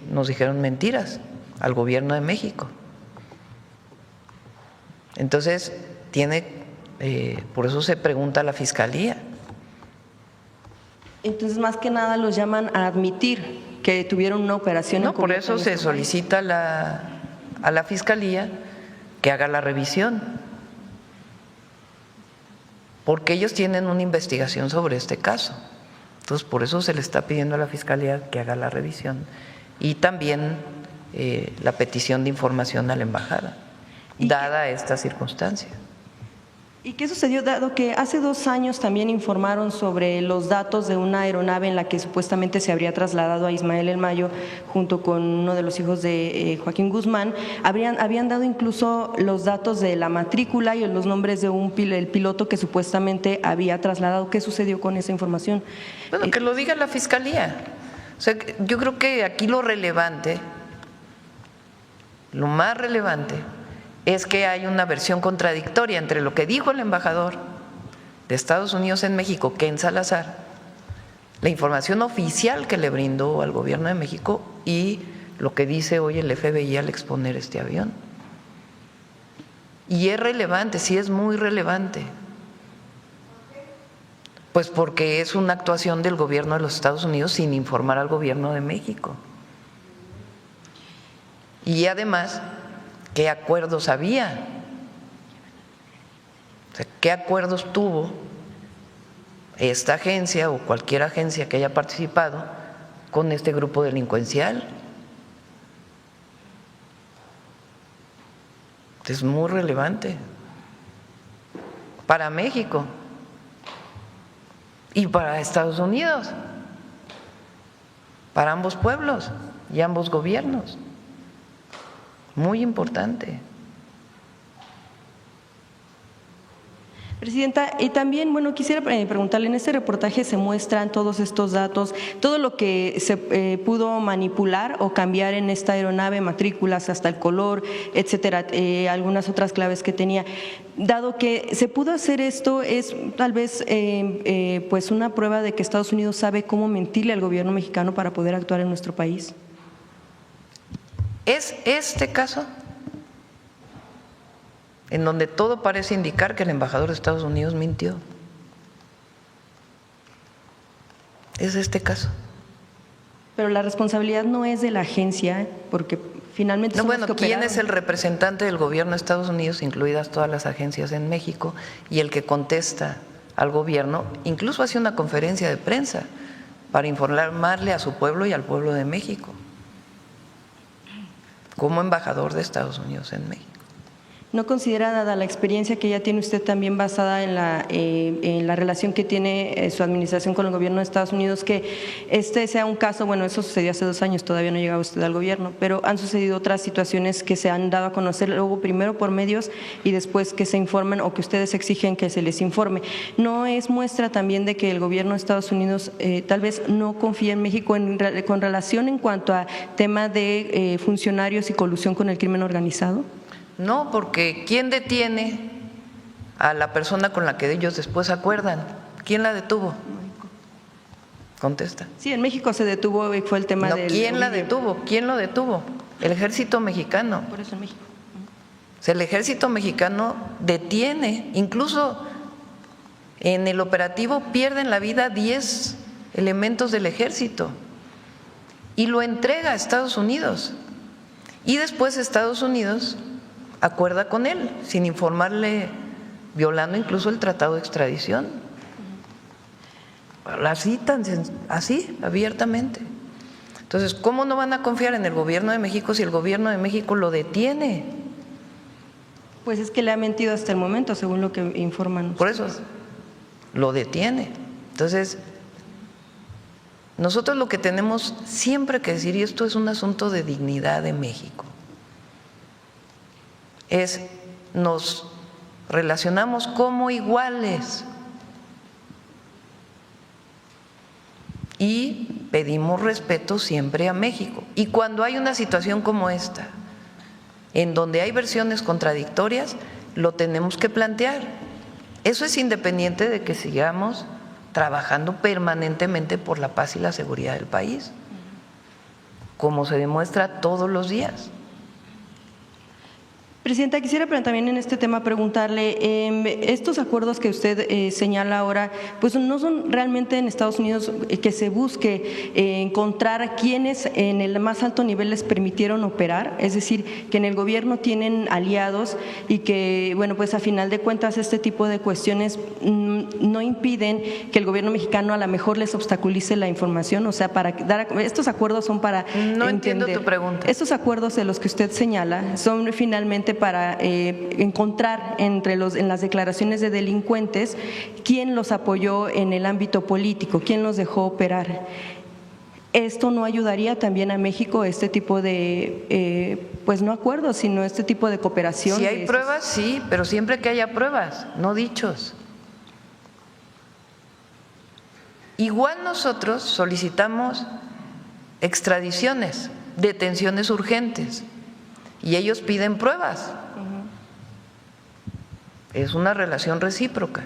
nos dijeron mentiras al gobierno de México. Entonces, por eso se pregunta a la Fiscalía. Entonces, más que nada los llaman a admitir que tuvieron una operación. No, por eso se solicita a la Fiscalía que haga la revisión, porque ellos tienen una investigación sobre este caso. Entonces, por eso se le está pidiendo a la Fiscalía que haga la revisión y también la petición de información a la embajada, dada esta circunstancia. ¿Y qué sucedió, dado que hace 2 años también informaron sobre los datos de una aeronave en la que supuestamente se habría trasladado a Ismael El Mayo junto con uno de los hijos de Joaquín Guzmán? Habían dado incluso los datos de la matrícula y los nombres de el piloto que supuestamente había trasladado. ¿Qué sucedió con esa información? Bueno, que lo diga la Fiscalía. O sea, yo creo que aquí lo relevante, lo más relevante, es que hay una versión contradictoria entre lo que dijo el embajador de Estados Unidos en México, Ken Salazar, la información oficial que le brindó al gobierno de México y lo que dice hoy el FBI al exponer este avión. Y es relevante, sí es muy relevante. Pues porque es una actuación del gobierno de los Estados Unidos sin informar al gobierno de México. Y además, ¿qué acuerdos había? O sea, ¿qué acuerdos tuvo esta agencia o cualquier agencia que haya participado con este grupo delincuencial? Es muy relevante para México y para Estados Unidos, para ambos pueblos y ambos gobiernos. Muy importante. Presidenta, y también, bueno, quisiera preguntarle, en este reportaje se muestran todos estos datos, todo lo que se pudo manipular o cambiar en esta aeronave, matrículas, hasta el color, etcétera, algunas otras claves que tenía. Dado que se pudo hacer esto, es tal vez pues una prueba de que Estados Unidos sabe cómo mentirle al gobierno mexicano para poder actuar en nuestro país. ¿Es este caso en donde todo parece indicar que el embajador de Estados Unidos mintió? ¿Es este caso? Pero la responsabilidad no es de la agencia, porque finalmente no, son bueno, los que ¿quién operaron. es el representante del gobierno de Estados Unidos, incluidas todas las agencias en México, y el que contesta al gobierno? Incluso hace una conferencia de prensa para informarle a su pueblo y al pueblo de México, como embajador de Estados Unidos en México. ¿No considera, dada la experiencia que ya tiene usted también basada en la relación que tiene su administración con el gobierno de Estados Unidos, que este sea un caso, bueno, eso sucedió hace 2 años, todavía no llegaba usted al gobierno, pero han sucedido otras situaciones que se han dado a conocer luego primero por medios y después que se informan o que ustedes exigen que se les informe? ¿No es muestra también de que el gobierno de Estados Unidos tal vez no confía en México con relación en cuanto a tema de funcionarios y colusión con el crimen organizado? No, porque ¿quién detiene a la persona con la que ellos después acuerdan? ¿Quién la detuvo? Contesta. Sí, en México se detuvo y fue el tema del… ¿Quién la detuvo? ¿Quién lo detuvo? El ejército mexicano. Por eso en México. O sea, el ejército mexicano detiene, incluso en el operativo pierden la vida 10 elementos del ejército y lo entrega a Estados Unidos. Y después Estados Unidos acuerda con él, sin informarle, violando incluso el tratado de extradición. Así, así, abiertamente. Entonces, ¿cómo no van a confiar en el gobierno de México si el gobierno de México lo detiene? Pues es que le ha mentido hasta el momento, según lo que informan. Por eso, lo detiene. Entonces, nosotros lo que tenemos siempre que decir, y esto es un asunto de dignidad de México, es nos relacionamos como iguales y pedimos respeto siempre a México. Y cuando hay una situación como esta, en donde hay versiones contradictorias, lo tenemos que plantear. Eso es independiente de que sigamos trabajando permanentemente por la paz y la seguridad del país, como se demuestra todos los días. Presidenta, quisiera pero también en este tema preguntarle, estos acuerdos que usted señala ahora, pues no son realmente en Estados Unidos que se busque encontrar quienes en el más alto nivel les permitieron operar, es decir, que en el gobierno tienen aliados y que, bueno, pues a final de cuentas este tipo de cuestiones no impiden que el gobierno mexicano a lo mejor les obstaculice la información, o sea, para dar, estos acuerdos son para… No entiendo tu pregunta. Estos acuerdos de los que usted señala son finalmente precisamente para encontrar en las declaraciones de delincuentes quién los apoyó en el ámbito político, quién los dejó operar. ¿Esto no ayudaría también a México, este tipo de, pues no acuerdos, sino este tipo de cooperación? Si hay pruebas, sí, pero siempre que haya pruebas, no dichos. Igual nosotros solicitamos extradiciones, detenciones urgentes, y ellos piden pruebas. Es una relación recíproca.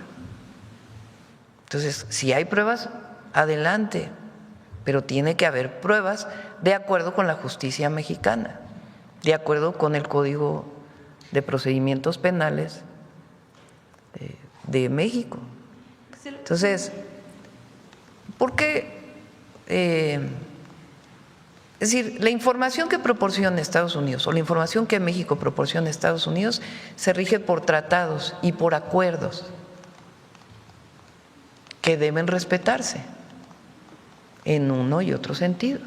Entonces, si hay pruebas, adelante, pero tiene que haber pruebas de acuerdo con la justicia mexicana, de acuerdo con el Código de Procedimientos Penales de México. Entonces, ¿por qué? Es decir, la información que proporciona Estados Unidos o la información que México proporciona a Estados Unidos se rige por tratados y por acuerdos que deben respetarse en uno y otro sentido.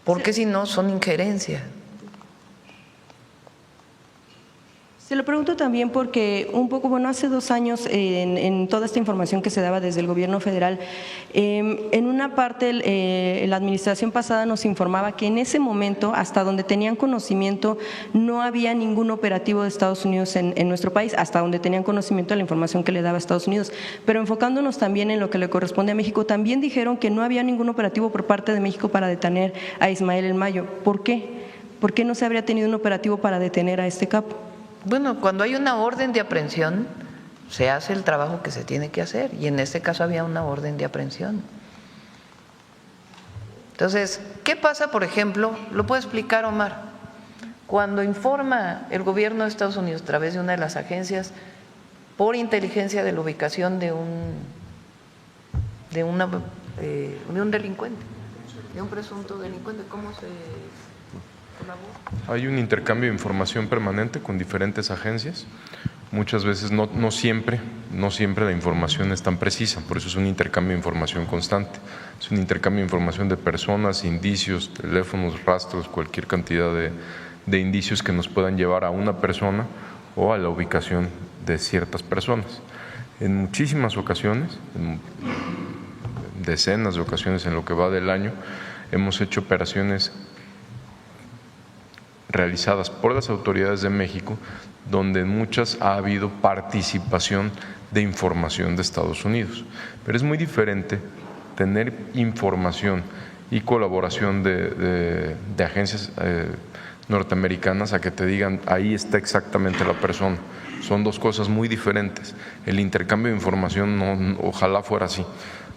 Porque si no, son injerencias. Se lo pregunto también porque un poco, bueno, hace 2 años en toda esta información que se daba desde el gobierno federal, en una parte la administración pasada nos informaba que en ese momento, hasta donde tenían conocimiento, no había ningún operativo de Estados Unidos en nuestro país, hasta donde tenían conocimiento de la información que le daba a Estados Unidos. Pero enfocándonos también en lo que le corresponde a México, también dijeron que no había ningún operativo por parte de México para detener a Ismael El Mayo. ¿Por qué? ¿Por qué no se habría tenido un operativo para detener a este capo? Bueno, cuando hay una orden de aprehensión, se hace el trabajo que se tiene que hacer, y en este caso había una orden de aprehensión. Entonces, ¿qué pasa, por ejemplo? Lo puede explicar Omar. Cuando informa el gobierno de Estados Unidos a través de una de las agencias por inteligencia de la ubicación de un delincuente, de un presunto delincuente, ¿cómo se colabora? Hay un intercambio de información permanente con diferentes agencias. Muchas veces, no siempre la información es tan precisa, por eso es un intercambio de información constante. Es un intercambio de información de personas, indicios, teléfonos, rastros, cualquier cantidad de indicios que nos puedan llevar a una persona o a la ubicación de ciertas personas. En muchísimas ocasiones, en decenas de ocasiones en lo que va del año, hemos hecho operaciones realizadas por las autoridades de México, donde en muchas ha habido participación de información de Estados Unidos. Pero es muy diferente tener información y colaboración de agencias norteamericanas a que te digan ahí está exactamente la persona. Son dos cosas muy diferentes. El intercambio de información ojalá fuera así.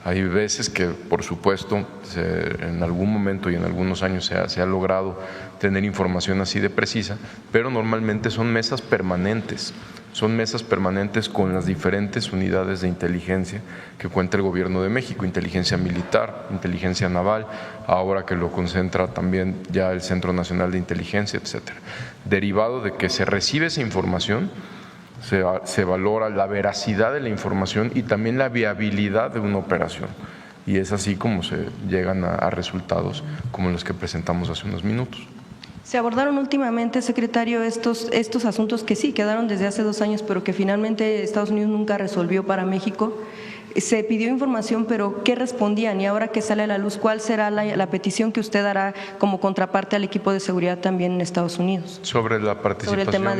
Hay veces que, por supuesto, en algún momento y en algunos años se ha logrado tener información así de precisa, pero normalmente son mesas permanentes con las diferentes unidades de inteligencia que cuenta el Gobierno de México, inteligencia militar, inteligencia naval, ahora que lo concentra también ya el Centro Nacional de Inteligencia, etcétera. Derivado de que se recibe esa información, se valora la veracidad de la información y también la viabilidad de una operación. Y es así como se llegan a resultados como los que presentamos hace unos minutos. Se abordaron últimamente, secretario, estos asuntos que sí quedaron desde hace 2 años, pero que finalmente Estados Unidos nunca resolvió para México. Se pidió información, pero ¿qué respondían? Y ahora que sale a la luz, ¿cuál será la petición que usted hará como contraparte al equipo de seguridad también en Estados Unidos? Sobre la participación. Sobre el tema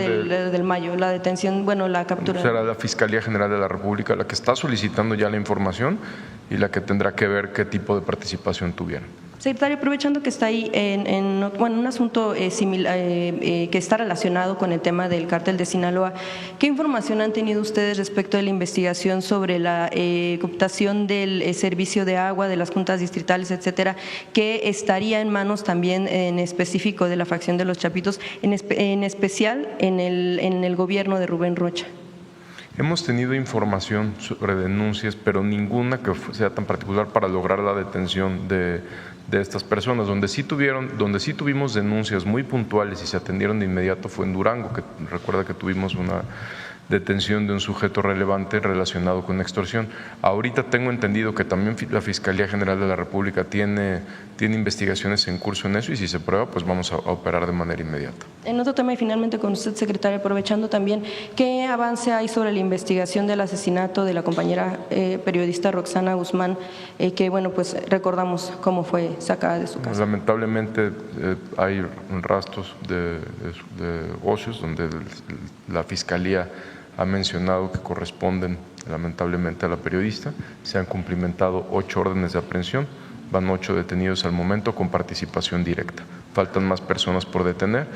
del Mayo, la detención, bueno, la captura. Será la Fiscalía General de la República la que está solicitando ya la información y la que tendrá que ver qué tipo de participación tuvieron. Secretario, aprovechando que está ahí en un asunto similar, que está relacionado con el tema del cártel de Sinaloa, ¿qué información han tenido ustedes respecto de la investigación sobre la cooptación del servicio de agua, de las juntas distritales, etcétera, que estaría en manos también en específico de la facción de los Chapitos, en especial en el gobierno de Rubén Rocha? Hemos tenido información sobre denuncias, pero ninguna que sea tan particular para lograr la detención de estas personas. Donde sí tuvimos denuncias muy puntuales y se atendieron de inmediato fue en Durango, que recuerda que tuvimos detención de un sujeto relevante relacionado con extorsión. Ahorita tengo entendido que también la Fiscalía General de la República tiene investigaciones en curso en eso, y si se prueba, pues vamos a operar de manera inmediata. En otro tema, y finalmente con usted, secretario, aprovechando también, ¿qué avance hay sobre la investigación del asesinato de la compañera periodista Roxana Guzmán, que, bueno, pues recordamos cómo fue sacada de su casa? Lamentablemente hay rastros de ocios donde la Fiscalía ha mencionado que corresponden lamentablemente a la periodista. Se han cumplimentado 8 órdenes de aprehensión, van 8 detenidos al momento con participación directa. Faltan más personas por detener.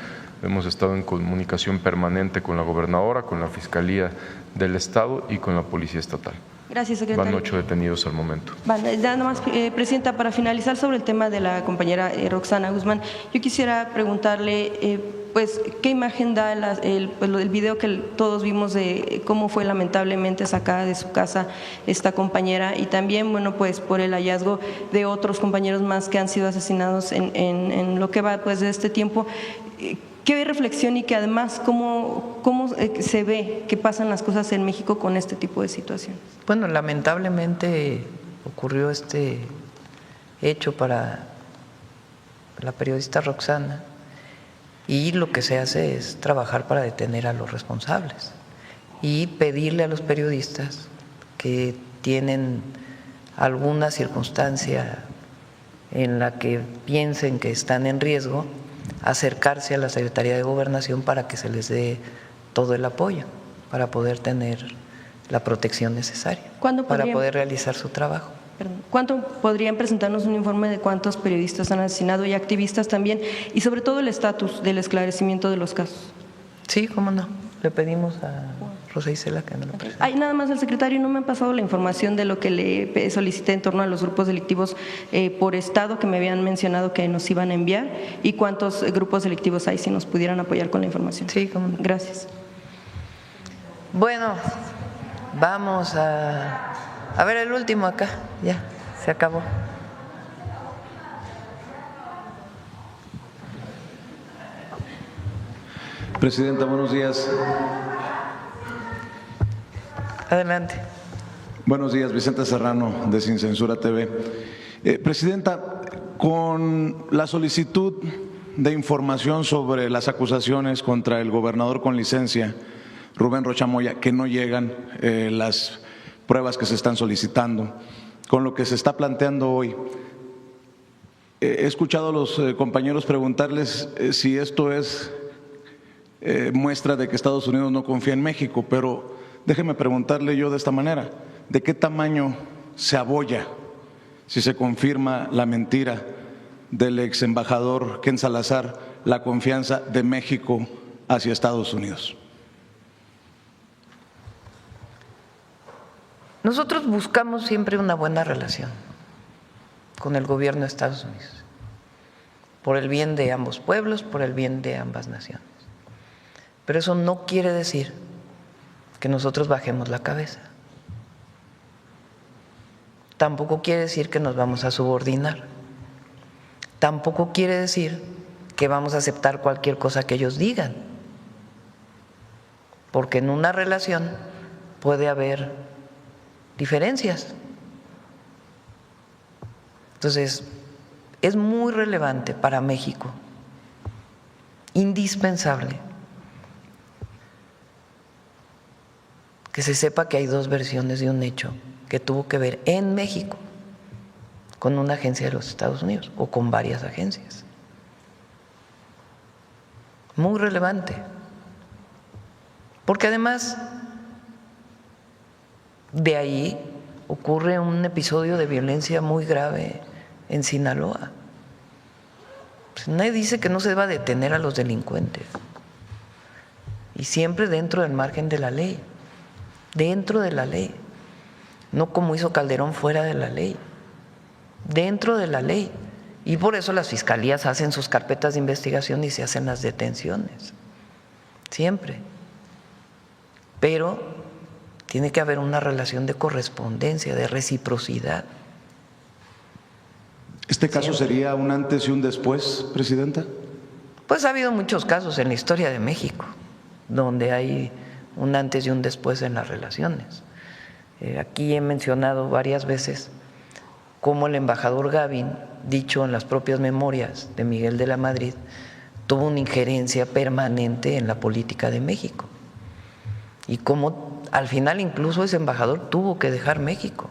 Hemos estado en comunicación permanente con la gobernadora, con la Fiscalía del Estado y con la Policía Estatal. Gracias, secretario. Van 8 detenidos al momento. Nada más, Presidenta, para finalizar sobre el tema de la compañera Roxana Guzmán, yo quisiera preguntarle, pues, ¿qué imagen da el video que todos vimos de cómo fue lamentablemente sacada de su casa esta compañera? Y también, bueno, pues, por el hallazgo de otros compañeros más que han sido asesinados en lo que va, pues, de este tiempo. ¿Qué reflexión y que además cómo se ve que pasan las cosas en México con este tipo de situaciones? Bueno, lamentablemente ocurrió este hecho para la periodista Roxana, y lo que se hace es trabajar para detener a los responsables y pedirle a los periodistas que tienen alguna circunstancia en la que piensen que están en riesgo, acercarse a la Secretaría de Gobernación para que se les dé todo el apoyo para poder tener la protección necesaria para poder realizar su trabajo. ¿Cuánto podrían presentarnos un informe de cuántos periodistas han asesinado y activistas también, y sobre todo el estatus del esclarecimiento de los casos? Sí, cómo no. Le pedimos a Rosa Isela que no lo presente. Ay, nada más, el secretario no me ha pasado la información de lo que le solicité en torno a los grupos delictivos por estado que me habían mencionado que nos iban a enviar, y cuántos grupos delictivos hay, si nos pudieran apoyar con la información. Sí, cómo no. Gracias. Bueno, vamos a ver el último acá. Ya, se acabó. Presidenta, buenos días. Adelante. Buenos días, Vicente Serrano, de Sin Censura TV. Presidenta, con la solicitud de información sobre las acusaciones contra el gobernador con licencia, Rubén Rocha Moya, que no llegan las pruebas que se están solicitando, con lo que se está planteando hoy, he escuchado a los compañeros preguntarles si esto es muestra de que Estados Unidos no confía en México, pero déjeme preguntarle yo de esta manera: ¿de qué tamaño se abolla si se confirma la mentira del ex embajador Ken Salazar, la confianza de México hacia Estados Unidos? Nosotros buscamos siempre una buena relación con el gobierno de Estados Unidos, por el bien de ambos pueblos, por el bien de ambas naciones. Pero eso no quiere decir que nosotros bajemos la cabeza. Tampoco quiere decir que nos vamos a subordinar. Tampoco quiere decir que vamos a aceptar cualquier cosa que ellos digan. Porque en una relación puede haber diferencias. Entonces, es muy relevante para México, indispensable, que se sepa que hay dos versiones de un hecho que tuvo que ver en México con una agencia de los Estados Unidos o con varias agencias. Muy relevante. Porque además de ahí ocurre un episodio de violencia muy grave en Sinaloa. Pues nadie dice que no se deba detener a los delincuentes. Y siempre dentro del margen de la ley. Dentro de la ley, no como hizo Calderón fuera de la ley, dentro de la ley. Y por eso las fiscalías hacen sus carpetas de investigación y se hacen las detenciones, siempre. Pero tiene que haber una relación de correspondencia, de reciprocidad. ¿Este caso sería un antes y un después, Presidenta? Pues ha habido muchos casos en la historia de México donde hay un antes y un después en las relaciones. Aquí he mencionado varias veces cómo el embajador Gavin, dicho en las propias memorias de Miguel de la Madrid, tuvo una injerencia permanente en la política de México y cómo al final incluso ese embajador tuvo que dejar México.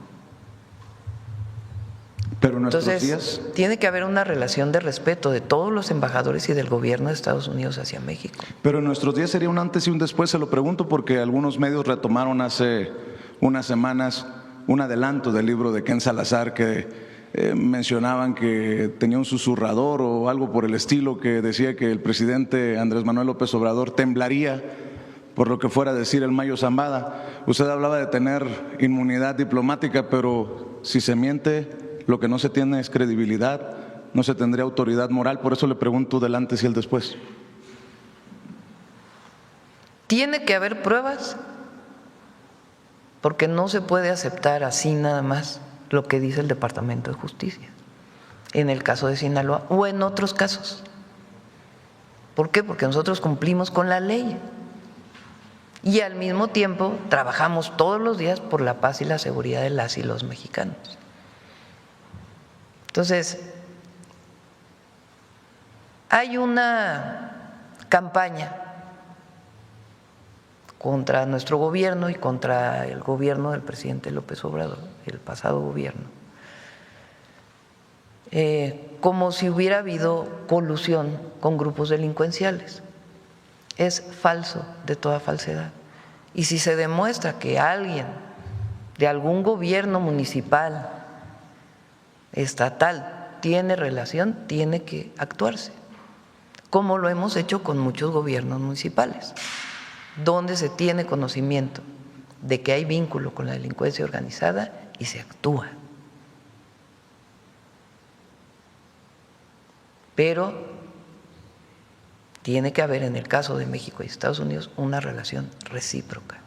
Pero en nuestros Entonces, días, tiene que haber una relación de respeto de todos los embajadores y del gobierno de Estados Unidos hacia México. pero en nuestros días sería un antes y un después, se lo pregunto porque algunos medios retomaron hace unas semanas un adelanto del libro de Ken Salazar que mencionaban que tenía un susurrador o algo por el estilo que decía que el presidente Andrés Manuel López Obrador temblaría por lo que fuera a decir el Mayo Zambada. Usted hablaba de tener inmunidad diplomática, pero si se miente, lo que no se tiene es credibilidad, no se tendría autoridad moral. Por eso le pregunto del antes y el después. Tiene que haber pruebas, porque no se puede aceptar así nada más lo que dice el Departamento de Justicia, en el caso de Sinaloa o en otros casos. ¿Por qué? Porque nosotros cumplimos con la ley y al mismo tiempo trabajamos todos los días por la paz y la seguridad de las y los mexicanos. Entonces, hay una campaña contra nuestro gobierno y contra el gobierno del presidente López Obrador, el pasado gobierno, como si hubiera habido colusión con grupos delincuenciales. Es falso, de toda falsedad. Y si se demuestra que alguien de algún gobierno municipal, estatal, tiene relación, tiene que actuarse, como lo hemos hecho con muchos gobiernos municipales, donde se tiene conocimiento de que hay vínculo con la delincuencia organizada y se actúa. Pero tiene que haber, en el caso de México y Estados Unidos, una relación recíproca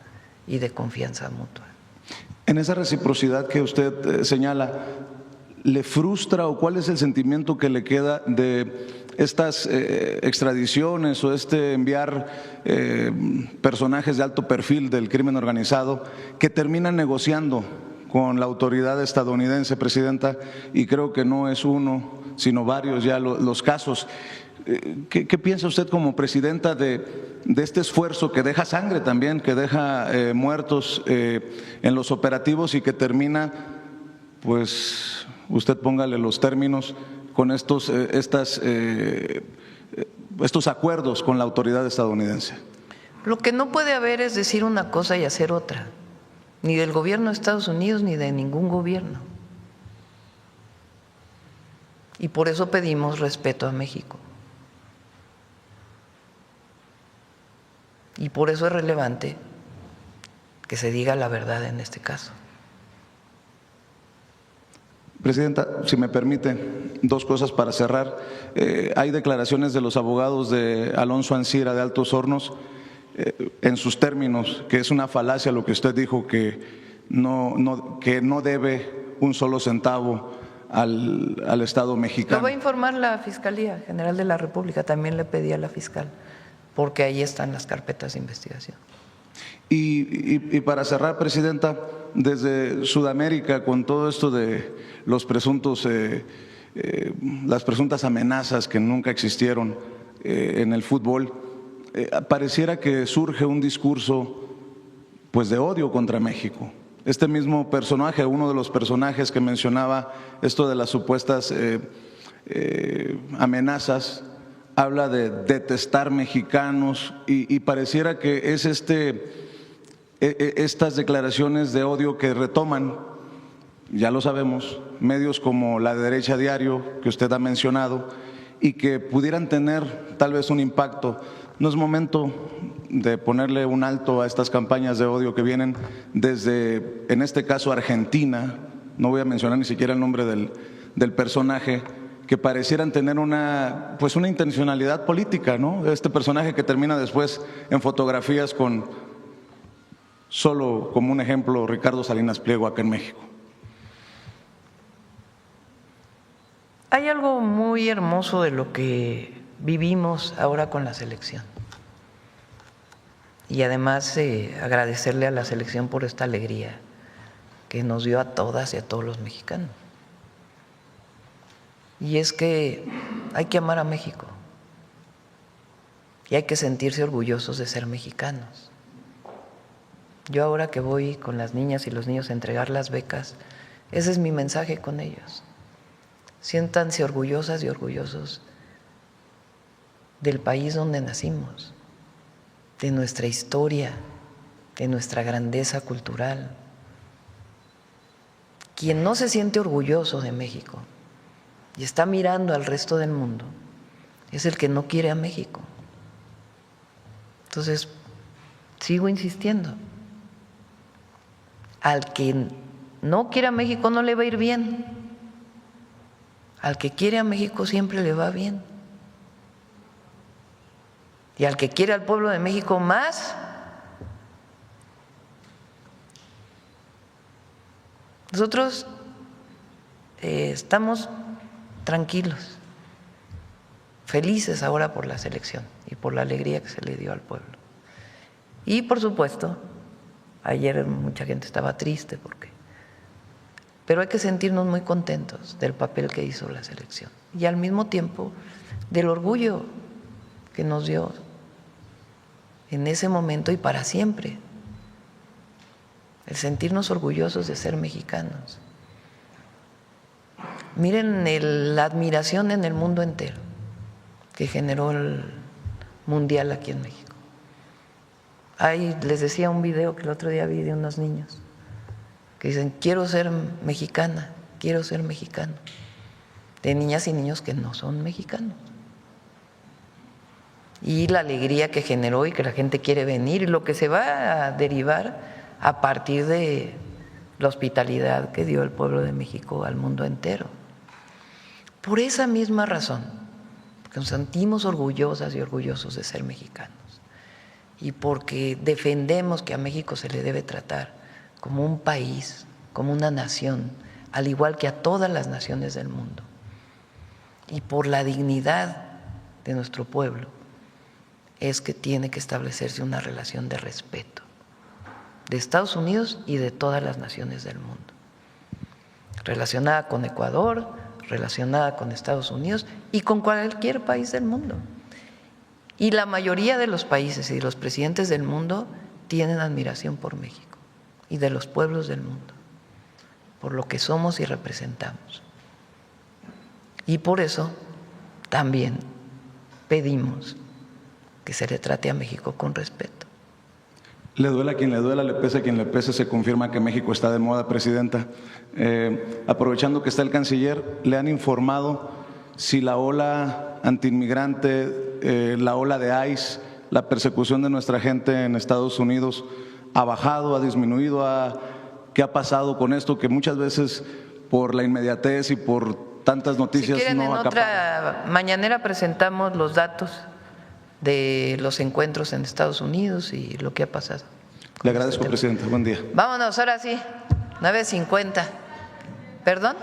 y de confianza mutua. En esa reciprocidad que usted señala, ¿le frustra o cuál es el sentimiento que le queda de estas extradiciones o enviar personajes de alto perfil del crimen organizado que terminan negociando con la autoridad estadounidense, Presidenta? Y creo que no es uno, sino varios ya los casos. ¿Qué piensa usted como presidenta de este esfuerzo que deja sangre también, que deja muertos en los operativos y que termina, pues usted póngale los términos, con estos acuerdos con la autoridad estadounidense? Lo que no puede haber es decir una cosa y hacer otra, ni del gobierno de Estados Unidos ni de ningún gobierno. Y por eso pedimos respeto a México. Y por eso es relevante que se diga la verdad en este caso. Presidenta, si me permite, dos cosas para cerrar. Hay declaraciones de los abogados de Alonso Ancira de Altos Hornos en sus términos, que es una falacia lo que usted dijo, que no debe un solo centavo al Estado mexicano. Lo va a informar la Fiscalía General de la República, también le pedí a la fiscal, porque ahí están las carpetas de investigación. Y para cerrar, Presidenta, desde Sudamérica, con todo esto de los presuntos, las presuntas amenazas que nunca existieron en el fútbol, pareciera que surge un discurso pues de odio contra México. Este mismo personaje, uno de los personajes que mencionaba esto de las supuestas amenazas, habla de detestar mexicanos y pareciera que es estas declaraciones de odio que retoman, ya lo sabemos, medios como La Derecha Diario, que usted ha mencionado, y que pudieran tener tal vez un impacto. ¿No es momento de ponerle un alto a estas campañas de odio que vienen desde, en este caso, Argentina? No voy a mencionar ni siquiera el nombre del personaje, que parecieran tener una intencionalidad política, ¿no? Este personaje que termina después en fotografías con, solo como un ejemplo, Ricardo Salinas Pliego acá en México. Hay algo muy hermoso de lo que vivimos ahora con la selección. y además agradecerle a la selección por esta alegría que nos dio a todas y a todos los mexicanos. Y es que hay que amar a México y hay que sentirse orgullosos de ser mexicanos. Yo ahora que voy con las niñas y los niños a entregar las becas, ese es mi mensaje con ellos. Siéntanse orgullosas y orgullosos del país donde nacimos, de nuestra historia, de nuestra grandeza cultural. Quien no se siente orgulloso de México y está mirando al resto del mundo es el que no quiere a México. Entonces, sigo insistiendo. Al que no quiere a México no le va a ir bien. Al que quiere a México siempre le va bien. Y al que quiere al pueblo de México más, nosotros estamos tranquilos, felices ahora por la selección y por la alegría que se le dio al pueblo. Y por supuesto, ayer mucha gente estaba triste pero hay que sentirnos muy contentos del papel que hizo la selección y al mismo tiempo del orgullo que nos dio en ese momento y para siempre, el sentirnos orgullosos de ser mexicanos. Miren la admiración en el mundo entero que generó el Mundial aquí en México. Les decía un video que el otro día vi de unos niños que dicen, quiero ser mexicana, quiero ser mexicano, de niñas y niños que no son mexicanos. Y la alegría que generó y que la gente quiere venir y lo que se va a derivar a partir de la hospitalidad que dio el pueblo de México al mundo entero. Por esa misma razón, porque nos sentimos orgullosas y orgullosos de ser mexicanos y porque defendemos que a México se le debe tratar como un país, como una nación, al igual que a todas las naciones del mundo, y por la dignidad de nuestro pueblo, es que tiene que establecerse una relación de respeto de Estados Unidos y de todas las naciones del mundo, relacionada con Ecuador, relacionada con Estados Unidos y con cualquier país del mundo. Y la mayoría de los países y los presidentes del mundo tienen admiración por México y de los pueblos del mundo, por lo que somos y representamos. Y por eso también pedimos que se le trate a México con respeto. Le duela a quien le duela, le pese a quien le pese, se confirma que México está de moda, Presidenta. Aprovechando que está el canciller, ¿le han informado si la ola antiinmigrante, la ola de ICE, la persecución de nuestra gente en Estados Unidos ha bajado, ha disminuido? ¿Qué ha pasado con esto? Que muchas veces por la inmediatez y por tantas noticias si quieren, no en otra mañanera presentamos los datos de los encuentros en Estados Unidos y lo que ha pasado. Le agradezco, Presidenta. Buen día. Vámonos, ahora sí, 9:50. ¿Perdón?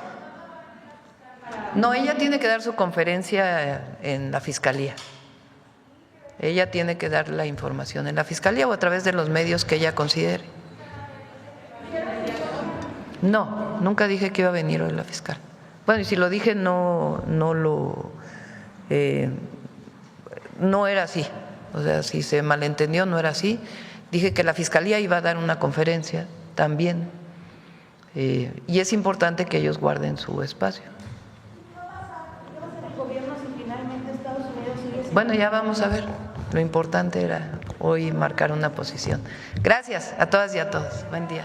No, ella tiene que dar su conferencia en la Fiscalía. Ella tiene que dar la información en la Fiscalía o a través de los medios que ella considere. No, nunca dije que iba a venir hoy la fiscal. Bueno, y si lo dije no era así. O sea, si se malentendió, no era así. Dije que la Fiscalía iba a dar una conferencia también. Y es importante que ellos guarden su espacio. Bueno, ya vamos a ver. Lo importante era hoy marcar una posición. Gracias a todas y a todos. Buen día.